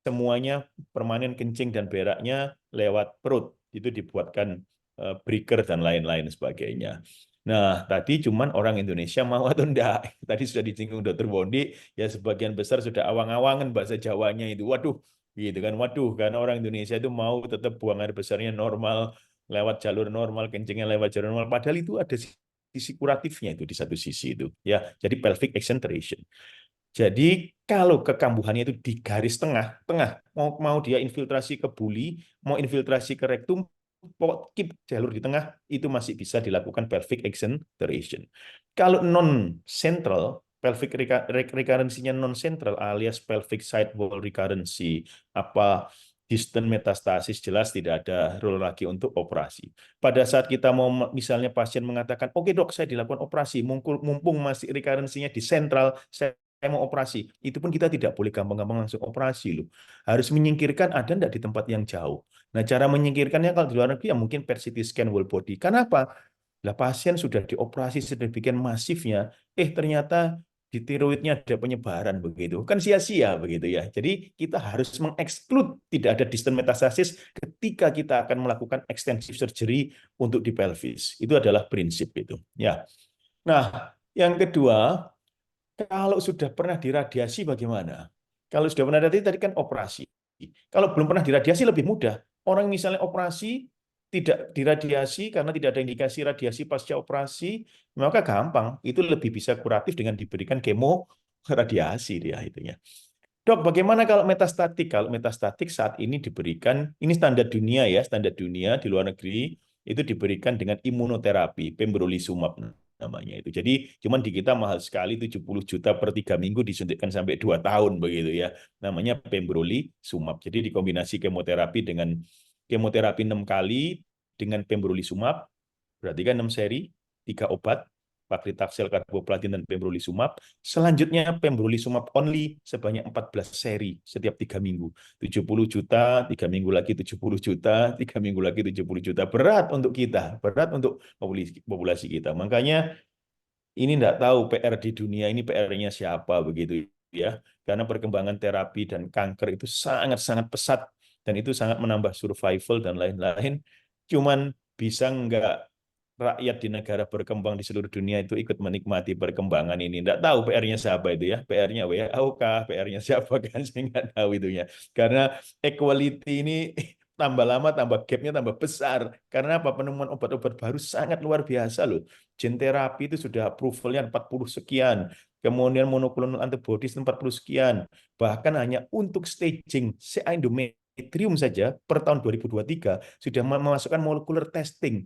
semuanya permanen kencing dan beraknya lewat perut. Itu dibuatkan breaker dan lain-lain sebagainya. Nah, tadi cuman orang Indonesia mau atau enggak. Tadi sudah disinggung Dr. Wondi, ya sebagian besar sudah awang-awangan bahasa Jawanya itu. Waduh, gitu kan. Waduh, karena orang Indonesia itu mau tetap buang air besarnya normal, lewat jalur normal, kencingnya lewat jalur normal. Padahal itu ada sisi kuratifnya itu di satu sisi itu. Ya, jadi pelvic exenteration. Jadi kalau kekambuhannya itu di garis tengah, mau dia infiltrasi ke buli, mau infiltrasi ke rektum, keep jalur di tengah, itu masih bisa dilakukan pelvic exenteration. Kalau non-central, pelvic recurrency-nya non-central alias pelvic side wall recurrency, apa distant metastasis, jelas tidak ada role lagi untuk operasi. Pada saat kita mau, misalnya pasien mengatakan, oke dok, saya dilakukan operasi, mumpung masih recurrency-nya di sentral, saya mau operasi, itu pun kita tidak boleh gampang-gampang langsung operasi loh. Harus menyingkirkan ada enggak di tempat yang jauh. Nah, cara menyingkirkannya kalau di luar negeri ya mungkin PET CT scan whole body. Kenapa? Lah pasien sudah dioperasi sedemikian masifnya, ternyata di tiroidnya ada penyebaran begitu. Kan sia-sia begitu ya. Jadi kita harus mengeksklud tidak ada distant metastasis ketika kita akan melakukan extensive surgery untuk di pelvis. Itu adalah prinsip itu, ya. Nah, yang kedua, kalau sudah pernah diradiasi bagaimana? Kalau sudah pernah diradiasi tadi kan operasi. Kalau belum pernah diradiasi lebih mudah. Orang misalnya operasi tidak diradiasi karena tidak ada indikasi radiasi pasca operasi, maka gampang. Itu lebih bisa kuratif dengan diberikan kemo radiasi dia itunya. Dok, bagaimana kalau metastatik? Kalau metastatik saat ini diberikan, ini standar dunia ya, standar dunia di luar negeri itu diberikan dengan imunoterapi, pembrolizumab namanya itu. Jadi cuman di kita mahal sekali 70 juta per 3 minggu disuntikkan sampai 2 tahun begitu ya. Namanya pembrolizumab. Jadi dikombinasi kemoterapi dengan kemoterapi 6 kali dengan pembrolizumab, berarti kan 6 seri, 3 obat. paclitaxel, carboplatin, dan pembrolizumab. Selanjutnya pembrolizumab only sebanyak 14 seri setiap 3 minggu. 70 juta, 3 minggu lagi 70 juta, 3 minggu lagi 70 juta. Berat untuk kita, berat untuk populasi kita. Makanya ini tidak tahu PR di dunia ini PR-nya siapa begitu ya. Karena perkembangan terapi dan kanker itu sangat-sangat pesat dan itu sangat menambah survival dan lain-lain. Cuman bisa nggak rakyat di negara berkembang di seluruh dunia itu ikut menikmati perkembangan ini. Tidak tahu PR-nya siapa itu ya. PR-nya WHO kah? PR-nya siapa kan? Saya nggak tahu itunya. Karena equality ini tambah lama, tambah gap-nya tambah besar. Karena apa? Penemuan obat-obat baru sangat luar biasa loh. Gene terapi itu sudah approval-nya 40 sekian. Kemudian monoklonal antibodies 40 sekian. Bahkan hanya untuk staging endometrium saja per tahun 2023 sudah memasukkan molecular testing.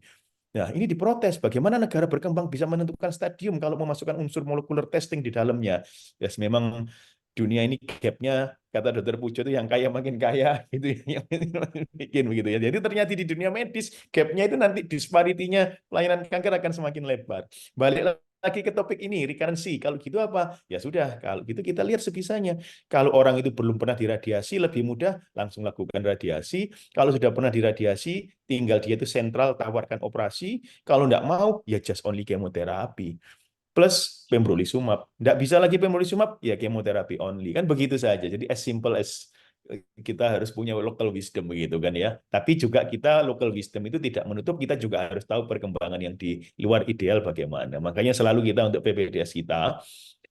Nah, ini diprotes. Bagaimana negara berkembang bisa menentukan stadium kalau memasukkan unsur molekuler testing di dalamnya? Yes, memang dunia ini gap-nya, kata Dokter Pujo itu yang kaya makin kaya, itu yang bikin begitu ya. Jadi ternyata di dunia medis, gap-nya itu nanti disparitinya pelayanan kanker akan semakin lebar. Balik lagi ke topik ini, recurrency. Kalau gitu apa? Ya sudah, kalau gitu kita lihat sebisanya. Kalau orang itu belum pernah diradiasi, lebih mudah langsung lakukan radiasi. Kalau sudah pernah diradiasi, tinggal dia itu sentral tawarkan operasi. Kalau tidak mau, ya just only kemoterapi. Plus pembrolizumab. Tidak bisa lagi pembrolizumab, ya kemoterapi only. Kan begitu saja. Jadi as simple as kita harus punya local wisdom begitu kan ya. Tapi juga kita local wisdom itu tidak menutup kita juga harus tahu perkembangan yang di luar ideal bagaimana. Makanya selalu kita untuk PPDS kita,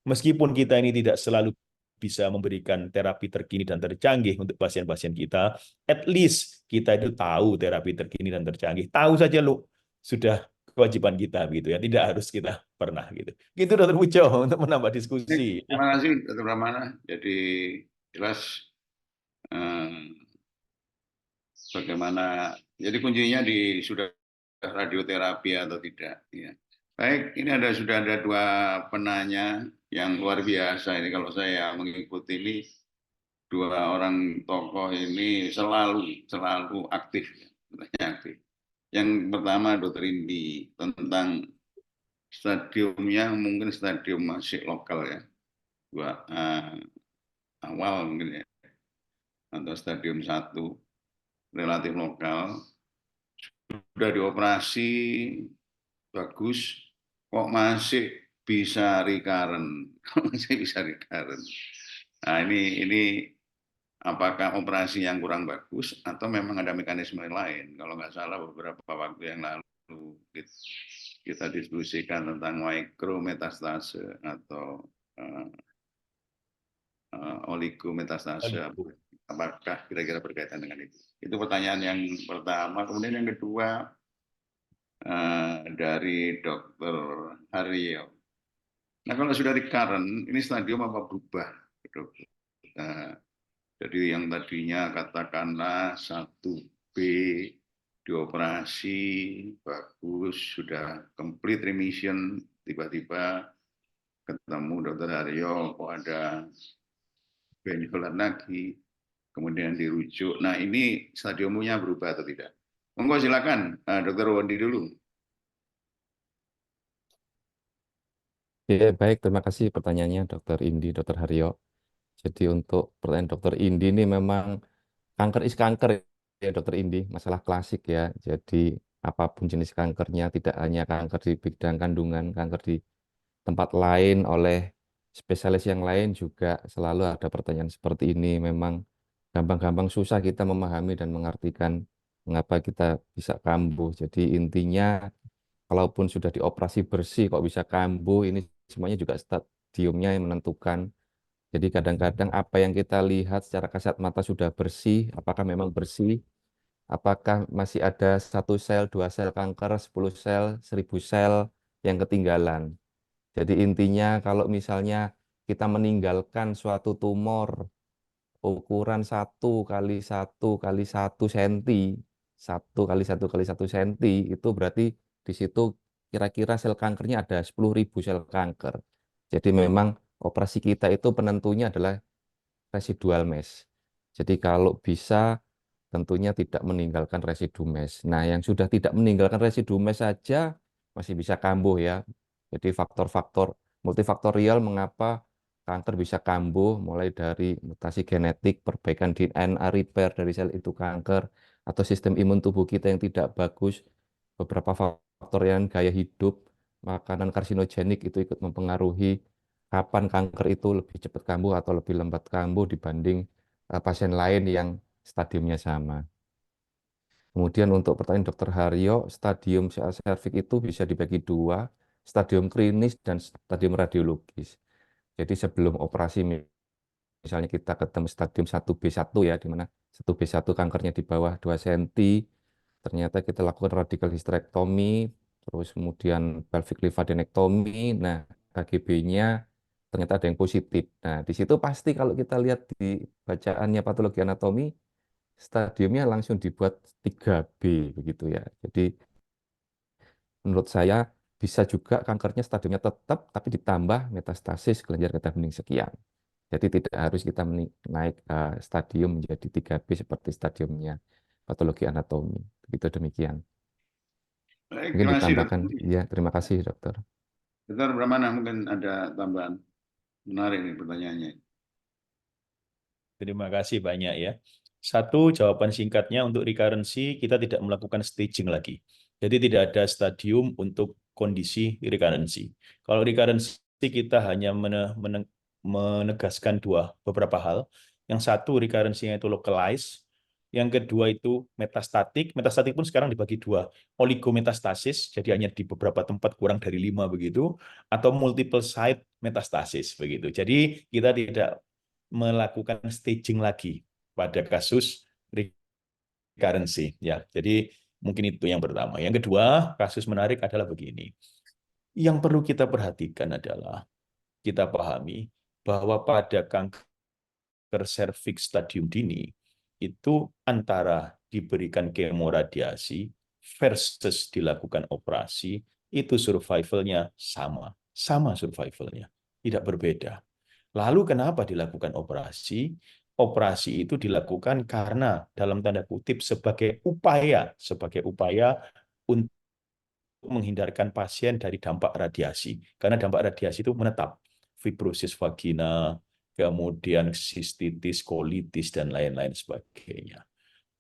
meskipun kita ini tidak selalu bisa memberikan terapi terkini dan tercanggih untuk pasien-pasien kita, at least kita itu tahu terapi terkini dan tercanggih. Tahu saja lu sudah kewajiban kita gitu ya. Tidak harus kita pernah gitu. Gitu Dokter Pujo untuk menambah diskusi. Terima kasih Dr. Pramana. Jadi jelas bagaimana, jadi kuncinya di sudah radioterapi atau tidak. Ya. Baik, ini sudah ada 2 penanya yang luar biasa ini kalau saya mengikuti ini 2 orang tokoh ini selalu aktif, aktif. Yang pertama Dr. Indi tentang stadiumnya mungkin stadium masih lokal ya, awal mungkin ya, atau stadium 1 relatif lokal, sudah dioperasi bagus, kok masih bisa recurrent, Nah ini apakah operasi yang kurang bagus atau memang ada mekanisme lain? Kalau nggak salah beberapa waktu yang lalu kita diskusikan tentang mikrometastase atau oligometastase. Apakah kira-kira berkaitan dengan itu? Itu pertanyaan yang pertama. Kemudian yang kedua dari Dr. Haryo. Nah kalau sudah recurrent, ini stadium apa berubah? Jadi yang tadinya katakanlah 1B dioperasi bagus, sudah complete remission, tiba-tiba ketemu Dr. Haryo, kok ada benjolan lagi, kemudian dirujuk. Nah ini stadiumnya berubah atau tidak? Monggo silakan Dr. Wondi dulu. Ya, baik, terima kasih pertanyaannya Dr. Indi, Dr. Haryo. Jadi untuk pertanyaan Dr. Indi ini memang kanker is kanker ya Dr. Indi, masalah klasik ya. Jadi apapun jenis kankernya, tidak hanya kanker di bidang kandungan, kanker di tempat lain oleh spesialis yang lain juga selalu ada pertanyaan seperti ini. Memang gampang-gampang susah kita memahami dan mengartikan mengapa kita bisa kambuh. Jadi intinya kalaupun sudah dioperasi bersih kok bisa kambuh, ini semuanya juga stadiumnya yang menentukan. Jadi kadang-kadang apa yang kita lihat secara kasat mata sudah bersih, apakah memang bersih? Apakah masih ada 1 sel, 2 sel kanker, 10 sel, 1000 sel yang ketinggalan? Jadi intinya kalau misalnya kita meninggalkan suatu tumor ukuran 1 kali 1 kali 1 senti, 1 kali 1 kali 1 senti, itu berarti di situ kira-kira sel kankernya ada 10.000 sel kanker. Jadi memang operasi kita itu penentunya adalah residual mass. Jadi kalau bisa tentunya tidak meninggalkan residu mass. Nah, yang sudah tidak meninggalkan residu mass saja masih bisa kambuh ya. Jadi faktor-faktor multifaktorial mengapa kanker bisa kambuh, mulai dari mutasi genetik, perbaikan DNA repair dari sel itu kanker, atau sistem imun tubuh kita yang tidak bagus, beberapa faktor yang gaya hidup, makanan karsinogenik itu ikut mempengaruhi kapan kanker itu lebih cepat kambuh atau lebih lambat kambuh dibanding pasien lain yang stadiumnya sama. Kemudian untuk pertanyaan Dr. Haryo, stadium serviks itu bisa dibagi dua, stadium klinis dan stadium radiologis. Jadi sebelum operasi misalnya kita ketemu stadium 1B1 ya, di mana 1B1 kankernya di bawah 2 cm, ternyata kita lakukan radical hysterectomy, terus kemudian pelvic lymphadenectomy, nah KGB-nya ternyata ada yang positif. Nah, di situ pasti kalau kita lihat di bacaannya patologi anatomi, stadiumnya langsung dibuat 3B begitu ya. Jadi menurut saya bisa juga kankernya stadiumnya tetap tapi ditambah metastasis kelenjar getah bening sekian. Jadi tidak harus kita naik stadium menjadi 3B seperti stadiumnya patologi anatomi. Begitu demikian. Baik, Mungkin terima kasih ditambahkan. dokter. Ya, terima kasih dokter. Dokter Pramana mungkin ada tambahan. Menarik nih pertanyaannya. Terima kasih banyak ya. Satu, jawaban singkatnya untuk recurrency, kita tidak melakukan staging lagi. Jadi tidak ada stadium untuk kondisi recurrency. Kalau recurrency kita hanya menegaskan beberapa hal. Yang satu, recurrency-nya itu localized. Yang kedua itu metastatik. Metastatik pun sekarang dibagi dua. Oligometastasis, jadi hanya di beberapa tempat kurang dari 5 begitu. Atau multiple site metastasis begitu. Jadi kita tidak melakukan staging lagi pada kasus recurrency ya. Jadi mungkin itu yang pertama. Yang kedua, kasus menarik adalah begini. Yang perlu kita perhatikan adalah kita pahami bahwa pada kanker serviks stadium dini itu antara diberikan kemoradiasi versus dilakukan operasi itu survivalnya sama survivalnya, tidak berbeda. Lalu kenapa dilakukan operasi? Operasi itu dilakukan karena dalam tanda kutip sebagai upaya untuk menghindarkan pasien dari dampak radiasi. Karena dampak radiasi itu menetap. Fibrosis vagina, kemudian sistitis, kolitis, dan lain-lain sebagainya.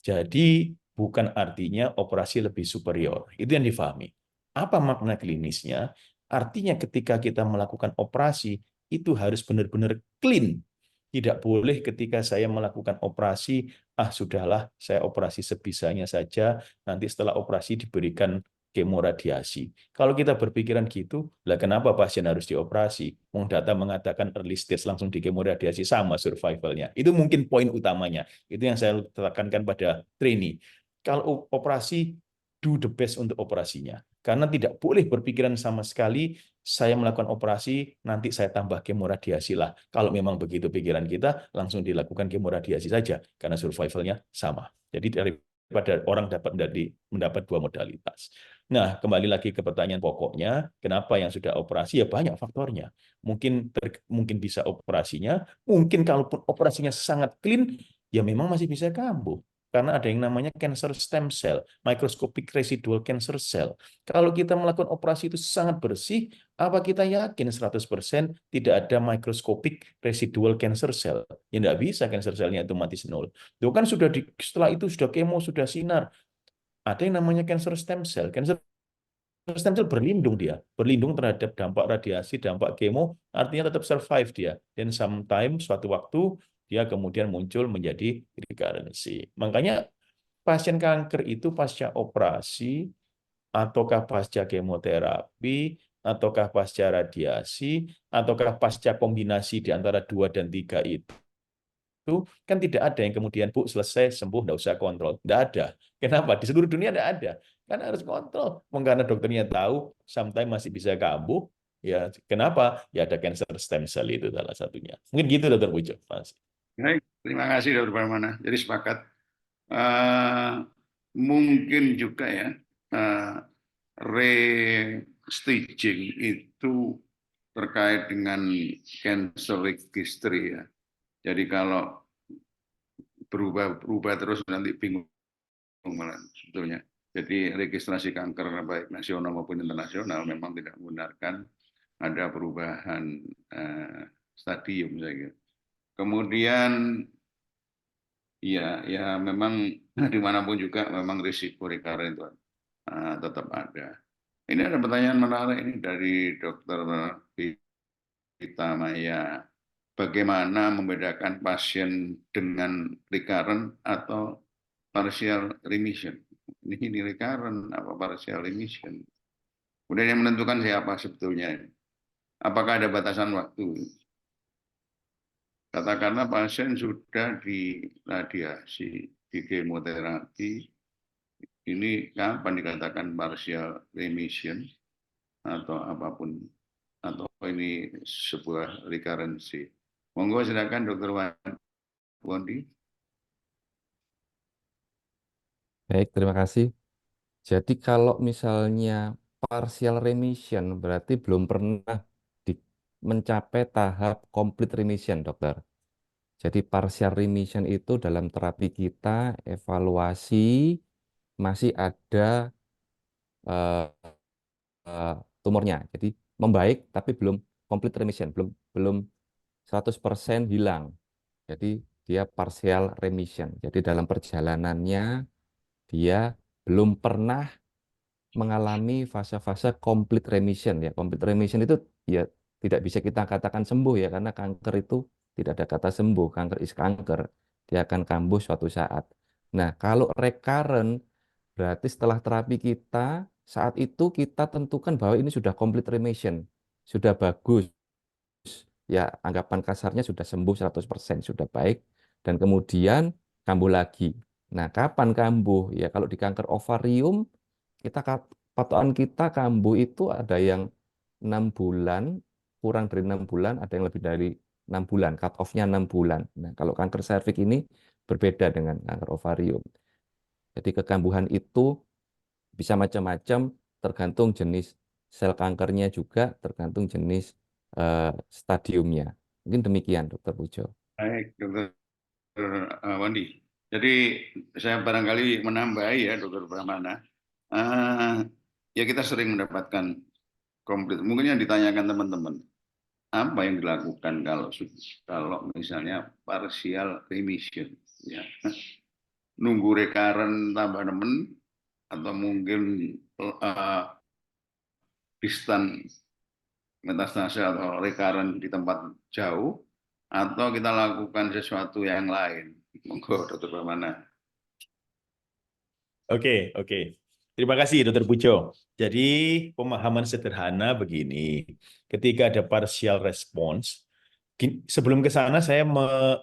Jadi bukan artinya operasi lebih superior. Itu yang difahami. Apa makna klinisnya? Artinya ketika kita melakukan operasi, itu harus benar-benar clean. Tidak boleh ketika saya melakukan operasi, sudahlah saya operasi sebisanya saja, nanti setelah operasi diberikan kemoradiasi. Kalau kita berpikiran gitu, lah kenapa pasien harus dioperasi? Data mengatakan early stage langsung di kemoradiasi sama survivalnya. Itu mungkin poin utamanya. Itu yang saya tekankan pada trainee. Kalau operasi, do the best untuk operasinya. Karena tidak boleh berpikiran sama sekali, saya melakukan operasi, nanti saya tambah kemoradiasi lah. Kalau memang begitu pikiran kita, langsung dilakukan kemoradiasi saja, karena survivalnya sama. Jadi daripada orang mendapat dua modalitas. Nah, kembali lagi ke pertanyaan pokoknya, kenapa yang sudah operasi? Ya banyak faktornya. Mungkin bisa operasinya, mungkin kalaupun operasinya sangat clean, ya memang masih bisa kambuh. Karena ada yang namanya cancer stem cell, microscopic residual cancer cell. Kalau kita melakukan operasi itu sangat bersih, apa kita yakin 100% tidak ada microscopic residual cancer cell? Ya tidak bisa cancer cell-nya itu mati nol. Itu kan setelah itu sudah kemo, sudah sinar. Ada yang namanya cancer stem cell. Cancer stem cell berlindung berlindung terhadap dampak radiasi, dampak kemo, artinya tetap survive dia. Dan sometimes suatu waktu dia kemudian muncul menjadi recurrency. Makanya pasien kanker itu pasca operasi, ataukah pasca kemoterapi, ataukah pasca radiasi, ataukah pasca kombinasi di antara 2 dan 3 itu kan tidak ada yang kemudian Bu selesai sembuh nggak usah kontrol, nggak ada. Kenapa? Di seluruh dunia nggak ada, kan harus kontrol. Karena dokternya tahu sometimes masih bisa kambuh, ya kenapa? Ya ada cancer stem cell itu salah satunya. Mungkin gitu dokter Pujo. Mas. Baik, terima kasih dokter Pramana. Jadi sepakat. Mungkin juga ya restaging itu terkait dengan cancer registry ya. Jadi kalau berubah terus nanti bingung malah sebetulnya. Jadi registrasi kanker baik nasional maupun internasional memang tidak membenarkan ada perubahan stadium saya kira. Kemudian ya memang dimanapun juga memang risiko recurrent itu tetap ada. Ini ada pertanyaan menarik ini dari Dr. Vita Maya. Bagaimana membedakan pasien dengan recurrent atau partial remission? Ini recurrent apa partial remission? Kemudian yang menentukan siapa sebetulnya? Apakah ada batasan waktu? Katakanlah pasien sudah di radiasi, di kemoterapi, ini kapan dikatakan partial remission atau apapun, atau ini sebuah recurrency? Monggo silakan Dr. Wondi. Baik, terima kasih. Jadi kalau misalnya partial remission berarti belum pernah mencapai tahap complete remission, dokter. Jadi partial remission itu dalam terapi kita evaluasi masih ada eh, tumornya. Jadi membaik tapi belum complete remission, belum 100% hilang. Jadi dia partial remission. Jadi dalam perjalanannya dia belum pernah mengalami fase-fase complete remission ya. Complete remission itu ya tidak bisa kita katakan sembuh ya, karena kanker itu tidak ada kata sembuh. Kanker is kanker. Dia akan kambuh suatu saat. Nah, kalau recurrent berarti setelah terapi kita saat itu kita tentukan bahwa ini sudah complete remission. Sudah bagus. Ya, anggapan kasarnya sudah sembuh 100%, sudah baik dan kemudian kambuh lagi. Nah, kapan kambuh? Ya, kalau di kanker ovarium patokan kita kambuh itu ada yang 6 bulan, kurang dari 6 bulan, ada yang lebih dari 6 bulan, cut off-nya 6 bulan. Nah, kalau kanker serviks ini berbeda dengan kanker ovarium. Jadi kekambuhan itu bisa macam-macam, tergantung jenis sel kankernya juga, tergantung jenis stadiumnya. Mungkin demikian, Dokter Pujo. Baik, Dr. Wandi. Jadi saya barangkali menambahi ya, Dr. Pramana. Ya kita sering mendapatkan komplit. Mungkin yang ditanyakan teman-teman, apa yang dilakukan kalau misalnya partial remission, ya, nunggu recurrent tambah nemen, atau mungkin distan metastase atau recurrent di tempat jauh, atau kita lakukan sesuatu yang lain. Monggo, Dr. Pramana. Oke. Terima kasih, Dr. Pujo. Jadi, pemahaman sederhana begini. Ketika ada partial response, sebelum ke sana saya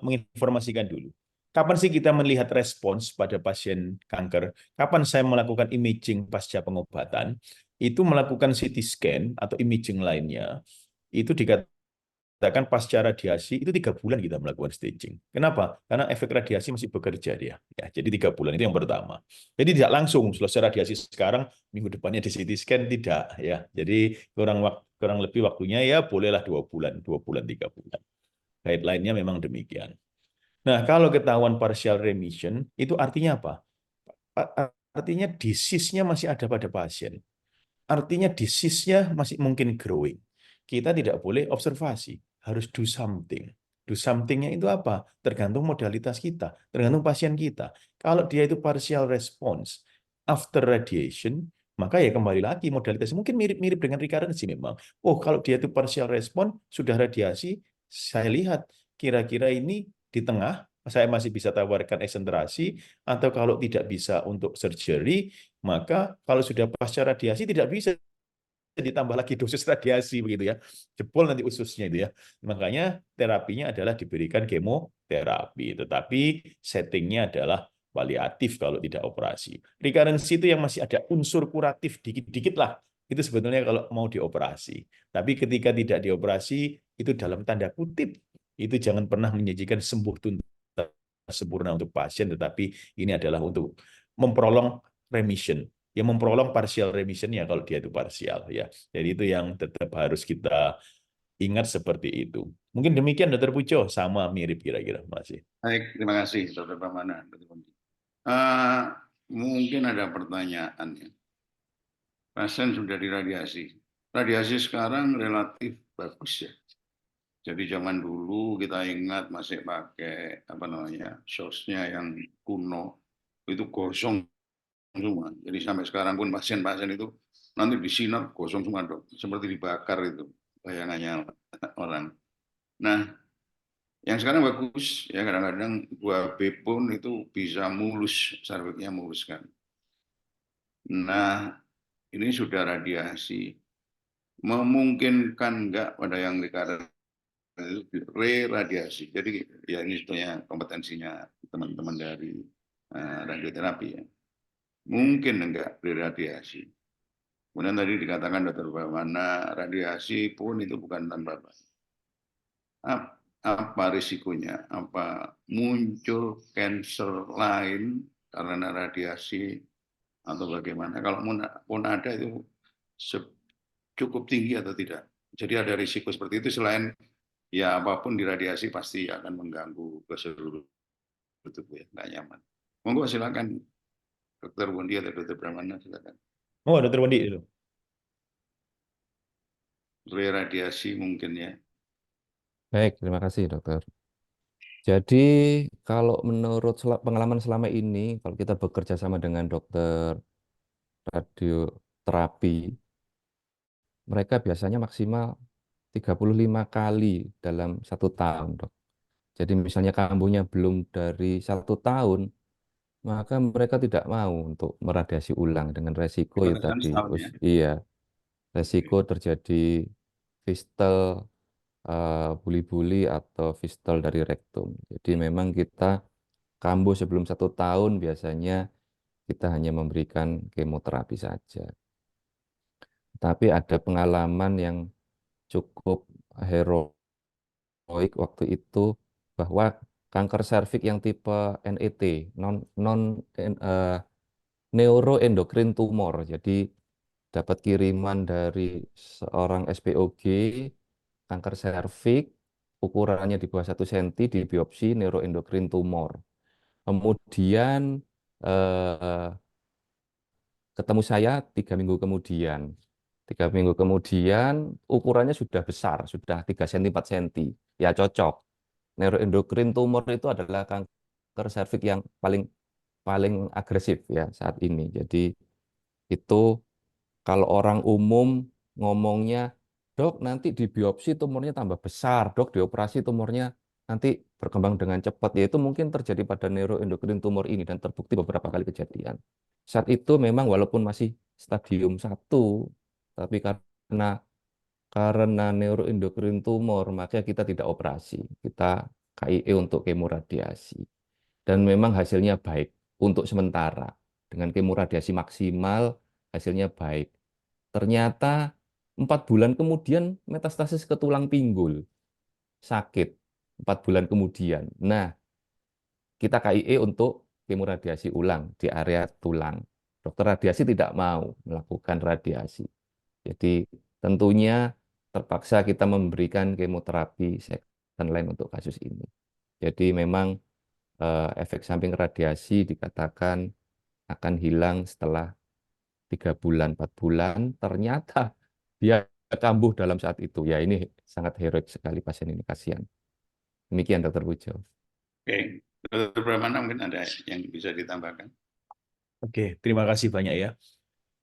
menginformasikan dulu. Kapan sih kita melihat respons pada pasien kanker? Kapan saya melakukan imaging pasca pengobatan? Itu melakukan CT scan atau imaging lainnya. Itu dikatakan pasca radiasi itu 3 bulan kita melakukan staging. Kenapa? Karena efek radiasi masih bekerja dia. Ya, jadi 3 bulan itu yang pertama. Jadi tidak langsung selesai radiasi sekarang minggu depannya di CT scan tidak ya. Jadi kurang lebih waktunya ya bolehlah 2 bulan, 3 bulan. Guideline-nya memang demikian. Nah, kalau ketahuan partial remission itu artinya apa? Artinya disease-nya masih ada pada pasien. Artinya disease-nya masih mungkin growing. Kita tidak boleh observasi, harus do something. Do something-nya itu apa? Tergantung modalitas kita, tergantung pasien kita. Kalau dia itu partial response after radiation, maka ya kembali lagi modalitas mungkin mirip-mirip dengan recurrency memang. Oh, kalau dia itu partial response sudah radiasi, saya lihat kira-kira ini di tengah saya masih bisa tawarkan eksentrasi, atau kalau tidak bisa untuk surgery, maka kalau sudah pasca radiasi tidak bisa ditambah lagi dosis radiasi begitu ya. Jebol nanti ususnya itu ya. Makanya terapinya adalah diberikan kemoterapi, tetapi settingnya adalah paliatif kalau tidak operasi. Recurrency itu yang masih ada unsur kuratif dikit-dikit lah. Itu sebetulnya kalau mau dioperasi. Tapi ketika tidak dioperasi, itu dalam tanda kutip, itu jangan pernah menyajikan sembuh tuntas sempurna untuk pasien, tetapi ini adalah untuk memprolong remission, yang memprolong partial remission ya kalau dia itu parsial ya. Jadi itu yang tetap harus kita ingat seperti itu. Mungkin demikian Dr. Pujo, sama mirip kira-kira masih. Baik, terima kasih Dr. Pramana. mungkin ada pertanyaan ya. Pasien sudah diradiasi. Radiasi sekarang relatif bagus ya. Jadi zaman dulu kita ingat masih pakai source-nya yang kuno, itu gosong semua. Jadi sampai sekarang pun pasien-pasien itu nanti disinar gosong semua dok, seperti dibakar itu bayangannya orang. Nah, yang sekarang bagus ya, kadang-kadang 2B pun itu bisa mulus, serviknya mulus kan. Nah, ini sudah radiasi, memungkinkan enggak pada yang recurrent itu re-radiasi. Jadi ya ini sebetulnya kompetensinya teman-teman dari radioterapi ya. Mungkin enggak re-radiasi. Kemudian tadi dikatakan Dr. Bagaimana radiasi pun itu bukan tanpa batas. Apa risikonya? Apa muncul cancer lain karena radiasi atau bagaimana? Kalau pun ada itu cukup tinggi atau tidak? Jadi ada risiko seperti itu selain ya apapun diradiasi pasti akan mengganggu ke seluruh tubuh ya, nggak nyaman. Monggo silakan Dr. Wondi atau Dr. Brahmana silakan. Oh, Dr. Wondi itu. Radiasi mungkin ya. Baik, terima kasih dokter. Jadi kalau menurut pengalaman selama ini, kalau kita bekerja sama dengan dokter radioterapi, mereka biasanya maksimal 35 kali dalam 1 tahun, dok. Jadi misalnya kambuhnya belum dari 1 tahun, maka mereka tidak mau untuk meradiasi ulang dengan resiko itu Batasan tadi. setahun ya. Iya, resiko terjadi fistel, buli-buli atau fistel dari rektum. Jadi memang kita kambuh sebelum 1 tahun biasanya kita hanya memberikan kemoterapi saja. Tapi ada pengalaman yang cukup heroik waktu itu bahwa kanker serviks yang tipe NET, neuroendocrine tumor. Jadi dapat kiriman dari seorang SPOG kanker serviks, ukurannya di bawah 1 cm, di biopsi neuroendocrine tumor. Kemudian ketemu saya 3 minggu kemudian. 3 minggu kemudian ukurannya sudah besar, sudah 3 cm 4 cm. Ya cocok. Neuroendocrine tumor itu adalah kanker serviks yang paling agresif ya saat ini. Jadi itu kalau orang umum ngomongnya, dok nanti di biopsi tumornya tambah besar, dok dioperasi tumornya nanti berkembang dengan cepat. Yaitu mungkin terjadi pada neuroendocrine tumor ini dan terbukti beberapa kali kejadian. Saat itu memang walaupun masih stadium 1, tapi karena neuroendocrine tumor, maka kita tidak operasi. Kita KIE untuk kemoradiasi. Dan memang hasilnya baik untuk sementara. Dengan kemoradiasi maksimal, hasilnya baik. Ternyata 4 bulan kemudian metastasis ke tulang pinggul. Sakit 4 bulan kemudian. Nah, kita KIE untuk kemoradiasi ulang di area tulang. Dokter radiasi tidak mau melakukan radiasi. Jadi tentunya terpaksa kita memberikan kemoterapi second line untuk kasus ini. Jadi memang efek samping radiasi dikatakan akan hilang setelah 3 bulan, 4 bulan. Ternyata dia kambuh dalam saat itu. Ya ini sangat heroik sekali pasien ini, kasihan. Demikian Dr. Pujo. Oke, Dr. Brahmana mungkin ada yang bisa ditambahkan. Oke, terima kasih banyak ya.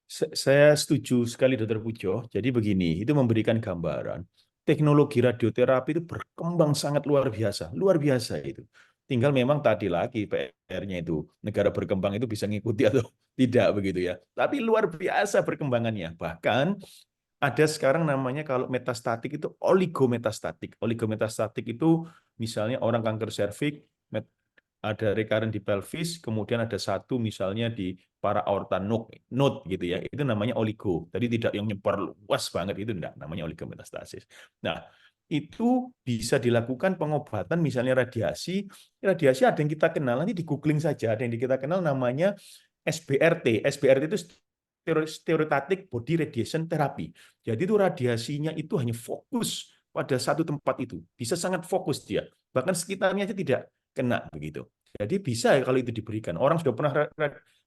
Saya setuju sekali Dr. Pujo. Jadi begini, itu memberikan gambaran. Teknologi radioterapi itu berkembang sangat luar biasa itu. Tinggal memang tadi lagi PR-nya itu, negara berkembang itu bisa ngikuti atau tidak begitu ya. Tapi luar biasa perkembangannya. Bahkan ada sekarang namanya kalau metastatik itu oligometastatik. Oligometastatik itu misalnya orang kanker serviks, ada recurrent di pelvis, kemudian ada satu misalnya di para aorta node gitu ya, itu namanya oligo. Jadi tidak yang nyebar luas banget, itu enggak, namanya oligometastasis. Nah, itu bisa dilakukan pengobatan misalnya radiasi. Radiasi ada yang kita kenal, nanti di googling saja, ada yang kita kenal namanya SBRT. SBRT itu stereotactic body radiation therapy. Jadi itu radiasinya itu hanya fokus pada satu tempat itu. Bisa sangat fokus dia. Bahkan sekitarnya aja tidak kena begitu. Jadi bisa kalau itu diberikan. Orang sudah pernah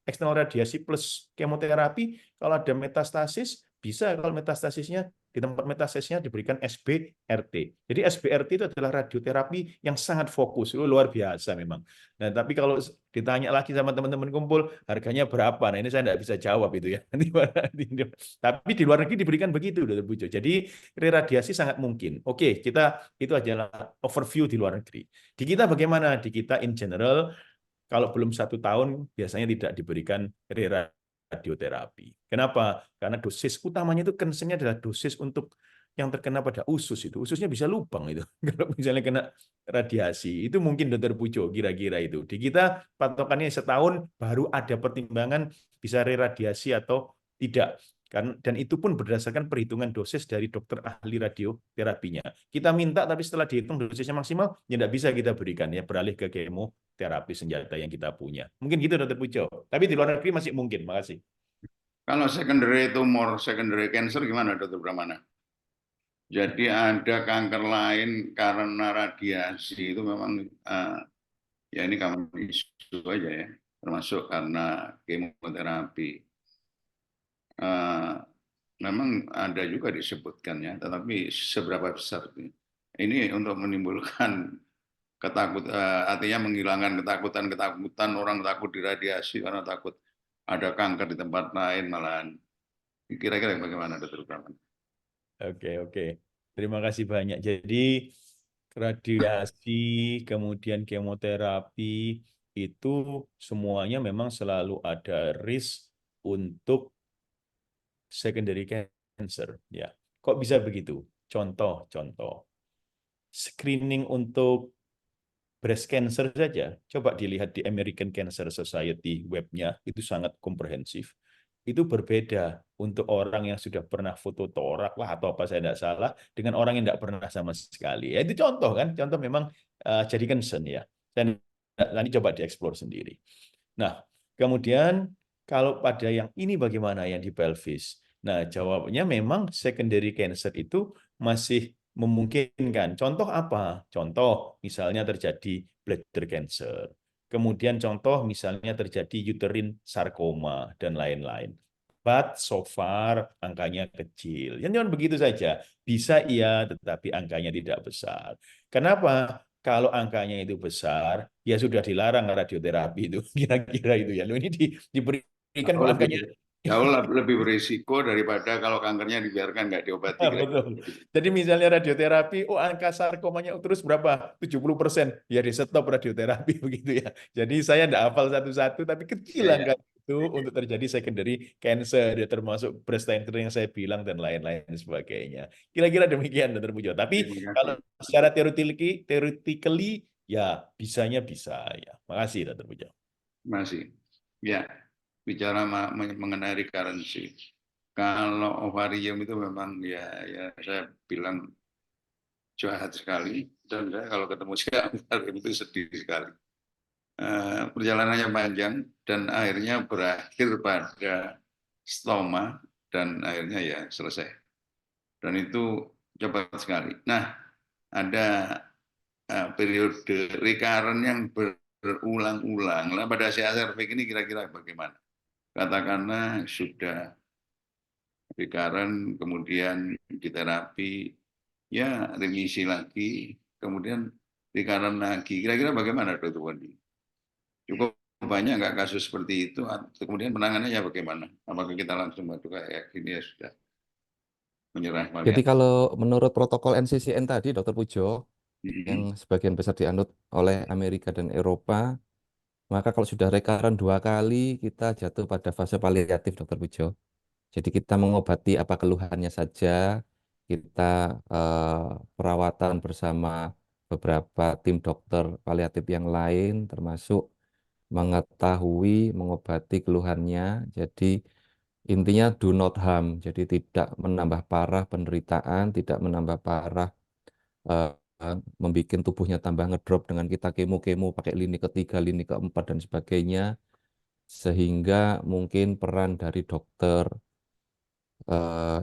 eksternal radiasi plus kemoterapi, kalau ada metastasis, bisa kalau metastasisnya di tempat metastasisnya diberikan SBRT. Jadi SBRT itu adalah radioterapi yang sangat fokus, itu luar biasa memang. Nah, tapi kalau ditanya lagi sama teman-teman kumpul, harganya berapa? Nah, ini saya tidak bisa jawab itu ya. Tapi di luar negeri diberikan begitu, Dr. Pujo. Jadi radiasi sangat mungkin. Oke, kita itu adalah overview di luar negeri. Di kita bagaimana? Di kita in general, kalau belum 1 tahun biasanya tidak diberikan radioterapi. Kenapa? Karena dosis utamanya itu concern-nya adalah dosis untuk yang terkena pada usus itu. Ususnya bisa lubang itu. Kalau misalnya kena radiasi, itu mungkin Dokter Pujo kira-kira itu. Di kita patokannya 1 tahun baru ada pertimbangan bisa radiasi atau tidak. Dan itu pun berdasarkan perhitungan dosis dari dokter ahli radioterapinya. Kita minta, tapi setelah dihitung dosisnya maksimal, ya tidak bisa kita berikan ya, beralih ke kemoterapi senjata yang kita punya. Mungkin gitu Dokter Pujo. Tapi di luar negeri masih mungkin. Makasih. Kalau secondary tumor, secondary cancer gimana Dokter Pramana? Jadi ada kanker lain karena radiasi itu memang ya ini kamu isu aja ya, termasuk karena kemoterapi. Memang ada juga disebutkan ya, tetapi seberapa besar ini untuk menimbulkan ketakutan, artinya menghilangkan ketakutan orang takut diradiasi karena takut ada kanker di tempat lain malahan. Kira-kira bagaimana Dokter Praman? Oke. Terima kasih banyak. Jadi radiasi, kemudian kemoterapi itu semuanya memang selalu ada risk untuk secondary cancer. Ya, kok bisa begitu? Contoh, screening untuk breast cancer saja, coba dilihat di American Cancer Society webnya, itu sangat komprehensif. Itu berbeda untuk orang yang sudah pernah foto torak lah atau apa saya tidak salah dengan orang yang tidak pernah sama sekali. Ya, itu contoh kan, contoh memang jadi concern ya. Dan nanti coba dieksplor sendiri. Nah, kemudian kalau pada yang ini bagaimana yang di pelvis? Nah, jawabnya memang secondary cancer itu masih memungkinkan. Contoh apa? Contoh misalnya terjadi bladder cancer. Kemudian contoh misalnya terjadi uterine sarcoma dan lain-lain. But so far angkanya kecil. Yang cuma begitu saja. Bisa iya, tetapi angkanya tidak besar. Kenapa? Kalau angkanya itu besar, ya sudah dilarang radioterapi itu. Kira-kira itu ya. Loh, ini diberikan kok angkanya. Jauh lebih berisiko daripada kalau kankernya dibiarkan nggak diobati. Betul. Jadi misalnya radioterapi, angka sarkomanya terus berapa? 70%. Ya di stop radioterapi begitu ya. Jadi saya tidak hafal satu-satu, tapi kecil angka itu untuk terjadi secondary cancer, ya termasuk breast cancer yang saya bilang dan lain-lain sebagainya. Kira-kira demikian, Dr. Pujo. Tapi kalau secara theoretically ya bisanya bisa ya. Makasih, Dr. Pujo. Masih. Ya, bicara mengenai recurrency. Kalau ovarium itu memang ya saya bilang jahat sekali, dan saya kalau ketemu ovarium itu sedih sekali. Perjalanannya panjang dan akhirnya berakhir pada stoma dan akhirnya ya selesai. Dan itu cepat sekali. Nah, ada periode recurrent yang berulang-ulang. Nah, pada CSRV ini kira-kira bagaimana? Katakanlah sudah recurrent, kemudian diterapi, ya remisi lagi, kemudian recurrent lagi. Kira-kira bagaimana Dr. Wandi? Cukup banyak nggak kasus seperti itu? Kemudian penanganannya bagaimana? Apakah kita langsung batu kayak gini ya sudah menyerah? Jadi kalau menurut protokol NCCN tadi, Dr. Pujo, yang sebagian besar dianut oleh Amerika dan Eropa, maka kalau sudah recurrent 2 kali, kita jatuh pada fase paliatif, Dr. Pujo. Jadi kita mengobati apa keluhannya saja, kita perawatan bersama beberapa tim dokter paliatif yang lain, termasuk mengetahui, mengobati keluhannya. Jadi intinya do not harm, jadi tidak menambah parah penderitaan, tidak menambah parah membuat tubuhnya tambah ngedrop dengan kita kemo-kemo pakai lini ketiga, lini keempat dan sebagainya, sehingga mungkin peran dari dokter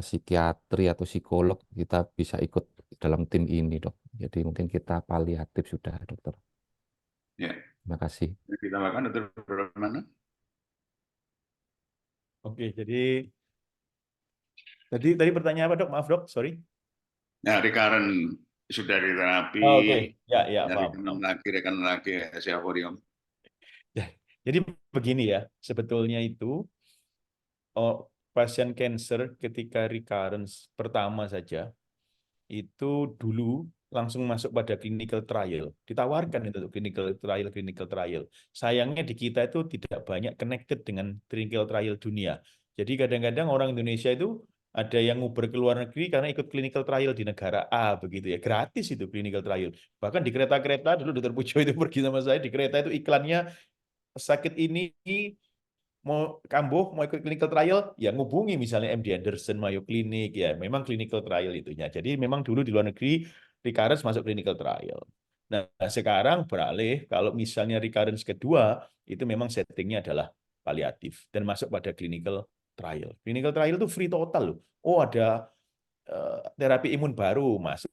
psikiatri atau psikolog kita bisa ikut dalam tim ini, Dok. Jadi mungkin kita paliatif sudah, Dokter. Ya. Terima kasih. Kita makan Dokter mana? Oke, jadi tadi pertanyaan apa dok? Maaf dok, sorry. Nah, recurrent sudah diterapi, Oh, oke, ya, dari paham. rekan lagi Siaforium. Ya, jadi begini ya, sebetulnya itu pasien cancer ketika recurrence pertama saja itu dulu langsung masuk pada clinical trial, ditawarkan itu untuk clinical trial. Sayangnya di kita itu tidak banyak connected dengan clinical trial dunia. Jadi kadang-kadang orang Indonesia itu ada yang nguber ke luar negeri karena ikut clinical trial di negara A begitu ya, gratis itu clinical trial. Bahkan di kereta-kereta dulu Dr. Pujo itu pergi sama saya di kereta itu iklannya sakit ini mau kambuh, mau ikut clinical trial, ya ngubungi misalnya MD Anderson, Mayo Clinic, ya memang clinical trial itunya. Jadi memang dulu di luar negeri recurrence masuk clinical trial. Nah, sekarang beralih kalau misalnya recurrence kedua, itu memang settingnya adalah paliatif dan masuk pada clinical trial. Clinical trial itu free total loh. Oh, ada terapi imun baru masuk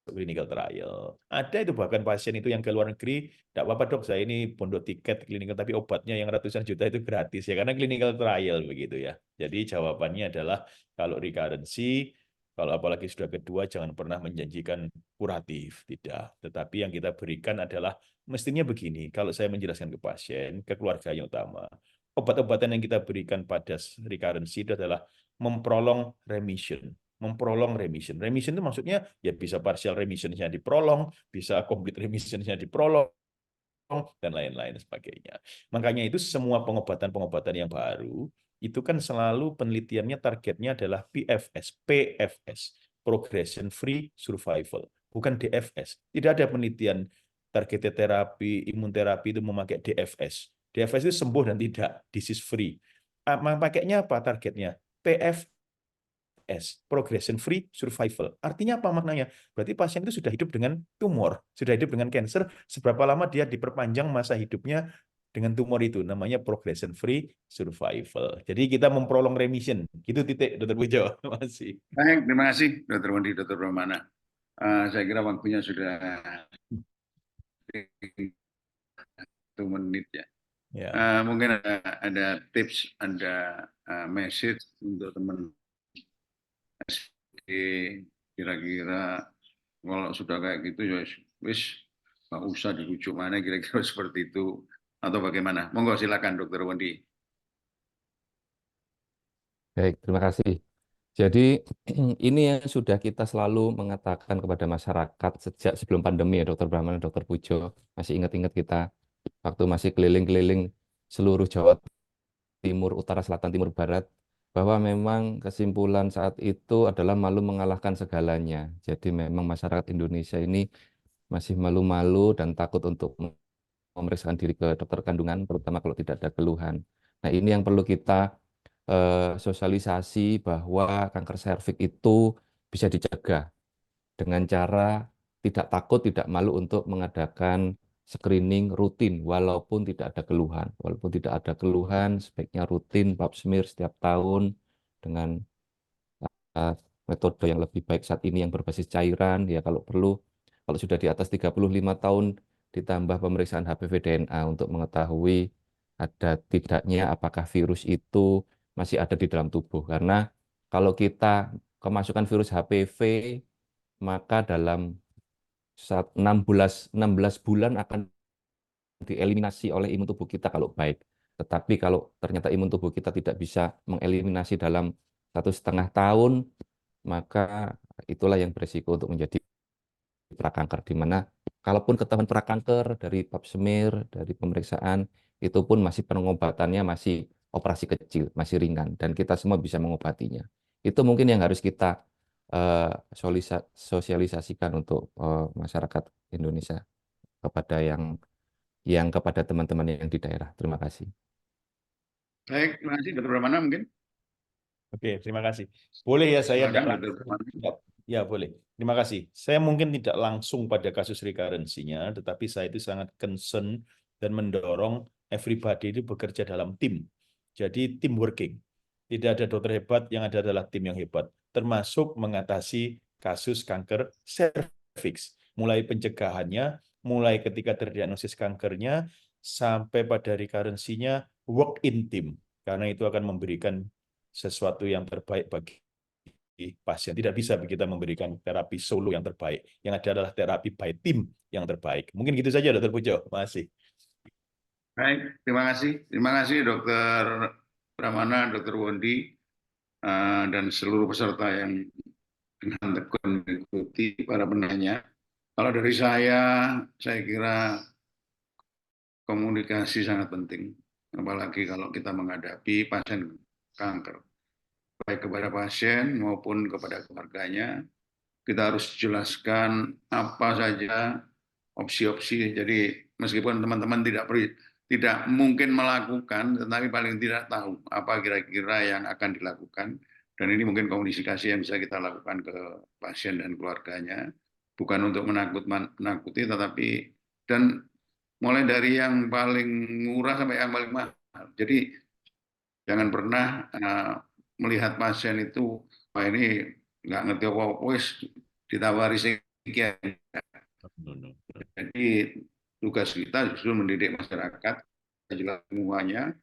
clinical trial. Ada itu bahkan pasien itu yang ke luar negeri, tidak apa-apa dok, saya ini pondok tiket clinical, tapi obatnya yang ratusan juta itu gratis ya, karena clinical trial begitu ya. Jadi jawabannya adalah kalau recurrency, kalau apalagi sudah kedua, jangan pernah menjanjikan kuratif, tidak. Tetapi yang kita berikan adalah, mestinya begini, kalau saya menjelaskan ke pasien, ke keluarga yang utama, obat-obatan yang kita berikan pada recurrency itu adalah memprolong remission. Memprolong remission. Remission itu maksudnya ya bisa partial remission-nya diprolong, bisa complete remission-nya diprolong, dan lain-lain sebagainya. Makanya itu semua pengobatan-pengobatan yang baru, itu kan selalu penelitiannya targetnya adalah PFS, Progression Free Survival, bukan DFS. Tidak ada penelitian targeted terapi, imunterapi itu memakai DFS. DFS itu sembuh dan tidak, disease free. Pakainya apa targetnya? Progression Free Survival. Artinya apa maknanya? Berarti pasien itu sudah hidup dengan tumor, sudah hidup dengan cancer, seberapa lama dia diperpanjang masa hidupnya dengan tumor itu, namanya Progression Free Survival. Jadi kita memprolong remission. Gitu titik, Dr. Pujo. Masih. Baik, terima kasih Dr. Wondi, Dr. Romana. Saya kira waktunya sudah 1 menit ya. Ya. Mungkin ada tips, ada message untuk teman SD, kira-kira kalau sudah kayak gitu ya wis nggak usah dirujuk mana, kira-kira seperti itu atau bagaimana? Monggo silakan Dr. Wondi. Baik, terima kasih. Jadi ini yang sudah kita selalu mengatakan kepada masyarakat sejak sebelum pandemi ya Dokter Brahmana, Dokter Pujo. Masih ingat-ingat kita waktu masih keliling-keliling seluruh Jawa Timur, Utara, Selatan, Timur, Barat, bahwa memang kesimpulan saat itu adalah malu mengalahkan segalanya. Jadi memang masyarakat Indonesia ini masih malu-malu dan takut untuk memeriksakan diri ke dokter kandungan, terutama kalau tidak ada keluhan. Nah, ini yang perlu kita sosialisasi bahwa kanker serviks itu bisa dicegah dengan cara tidak takut, tidak malu untuk mengadakan screening rutin walaupun tidak ada keluhan. Walaupun tidak ada keluhan, sebaiknya rutin pap smear setiap tahun dengan metode yang lebih baik saat ini yang berbasis cairan. Ya kalau perlu, kalau sudah di atas 35 tahun ditambah pemeriksaan HPV DNA untuk mengetahui ada tidaknya apakah virus itu masih ada di dalam tubuh. Karena kalau kita kemasukan virus HPV, maka dalam 16 bulan akan dieliminasi oleh imun tubuh kita kalau baik. Tetapi kalau ternyata imun tubuh kita tidak bisa mengeliminasi dalam 1,5 tahun, maka itulah yang beresiko untuk menjadi prakanker, di mana kalaupun ketahuan prakanker dari pap smear, dari pemeriksaan, itu pun masih pengobatannya masih operasi kecil, masih ringan, dan kita semua bisa mengobatinya. Itu mungkin yang harus kita sosialisasikan untuk masyarakat Indonesia kepada yang kepada teman-teman yang di daerah. Terima kasih. Baik, terima kasih Dr. Brahmana mungkin. Oke, terima kasih. Boleh ya saya tidak Silakan Dr. langsung. Brahmana. Ya, boleh. Terima kasih. Saya mungkin tidak langsung pada kasus recurrency-nya, tetapi saya itu sangat concern dan mendorong everybody itu bekerja dalam tim. Jadi team working. Tidak ada dokter hebat, yang ada adalah tim yang hebat. Termasuk mengatasi kasus kanker serviks. Mulai pencegahannya, mulai ketika terdiagnosis kankernya, sampai pada recurrency-nya, work in team. karena itu akan memberikan sesuatu yang terbaik bagi pasien. Tidak bisa kita memberikan terapi solo yang terbaik. Yang ada adalah terapi by team yang terbaik. Mungkin gitu saja, Dr. Pujo. Makasih. Baik, terima kasih. Terima kasih Dr. Pramana, Dr. Wondi, dan seluruh peserta yang dengan tekun mengikuti para penanya. Kalau dari saya kira komunikasi sangat penting, apalagi kalau kita menghadapi pasien kanker, baik kepada pasien maupun kepada keluarganya. Kita harus jelaskan apa saja opsi-opsi. Jadi meskipun teman-teman tidak mungkin melakukan, tetapi paling tidak tahu apa kira-kira yang akan dilakukan. Dan ini mungkin komunikasi yang bisa kita lakukan ke pasien dan keluarganya, bukan untuk menakuti, tetapi dan mulai dari yang paling murah sampai yang paling mahal. Jadi jangan pernah melihat pasien itu, wah ini nggak ngerti apa-apa, wis ditawari sekian. Jadi tugas kita justru mendidik masyarakat, jelas semuanya,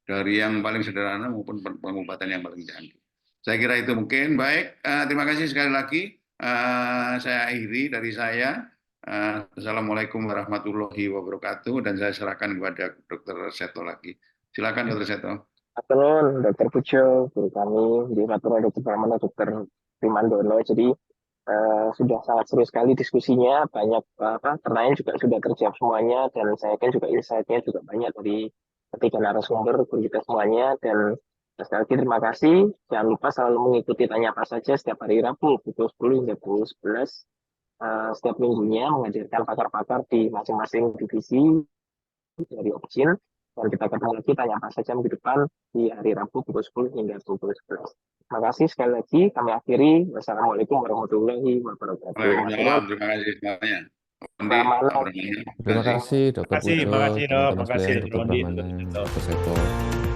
dari yang paling sederhana maupun pengobatan yang paling canggih. Saya kira itu mungkin. Baik, terima kasih sekali lagi. Saya akhiri dari saya. Assalamualaikum warahmatullahi wabarakatuh, dan saya serahkan kepada Dr. Seto lagi. Silakan Dr. Seto. Afternoon, Dr. Pujo, guru kami di Matura Dr. Pramana, Dr. Primandono. Jadi sudah sangat seru sekali diskusinya, banyak pertanyaan juga sudah terjawab semuanya, dan saya kan juga insight-nya juga banyak dari ketiga narasumber guru kita semuanya. Dan sekali lagi terima kasih. Jangan lupa selalu mengikuti Tanya Apa Saja setiap hari Rabu pukul 10 hingga pukul 11 setiap minggunya, menghadirkan pakar-pakar di masing-masing divisi dari Opsin. Dan kita ketemu lagi Tanya Apa Saja minggu depan di hari Rabu pukul 10 hingga pukul 11. Terima kasih sekali lagi. Kami akhiri. Wassalamualaikum warahmatullahi wabarakatuh. Waalaikumsalam. Terima kasih semuanya. Terima kasih Dr. Terima kasih, Pujo, makasih, Dok. teman-teman Makasih, sekalian, Dr. Dr. Wondi, Pramana, Dr. Seto. Dr. Seto.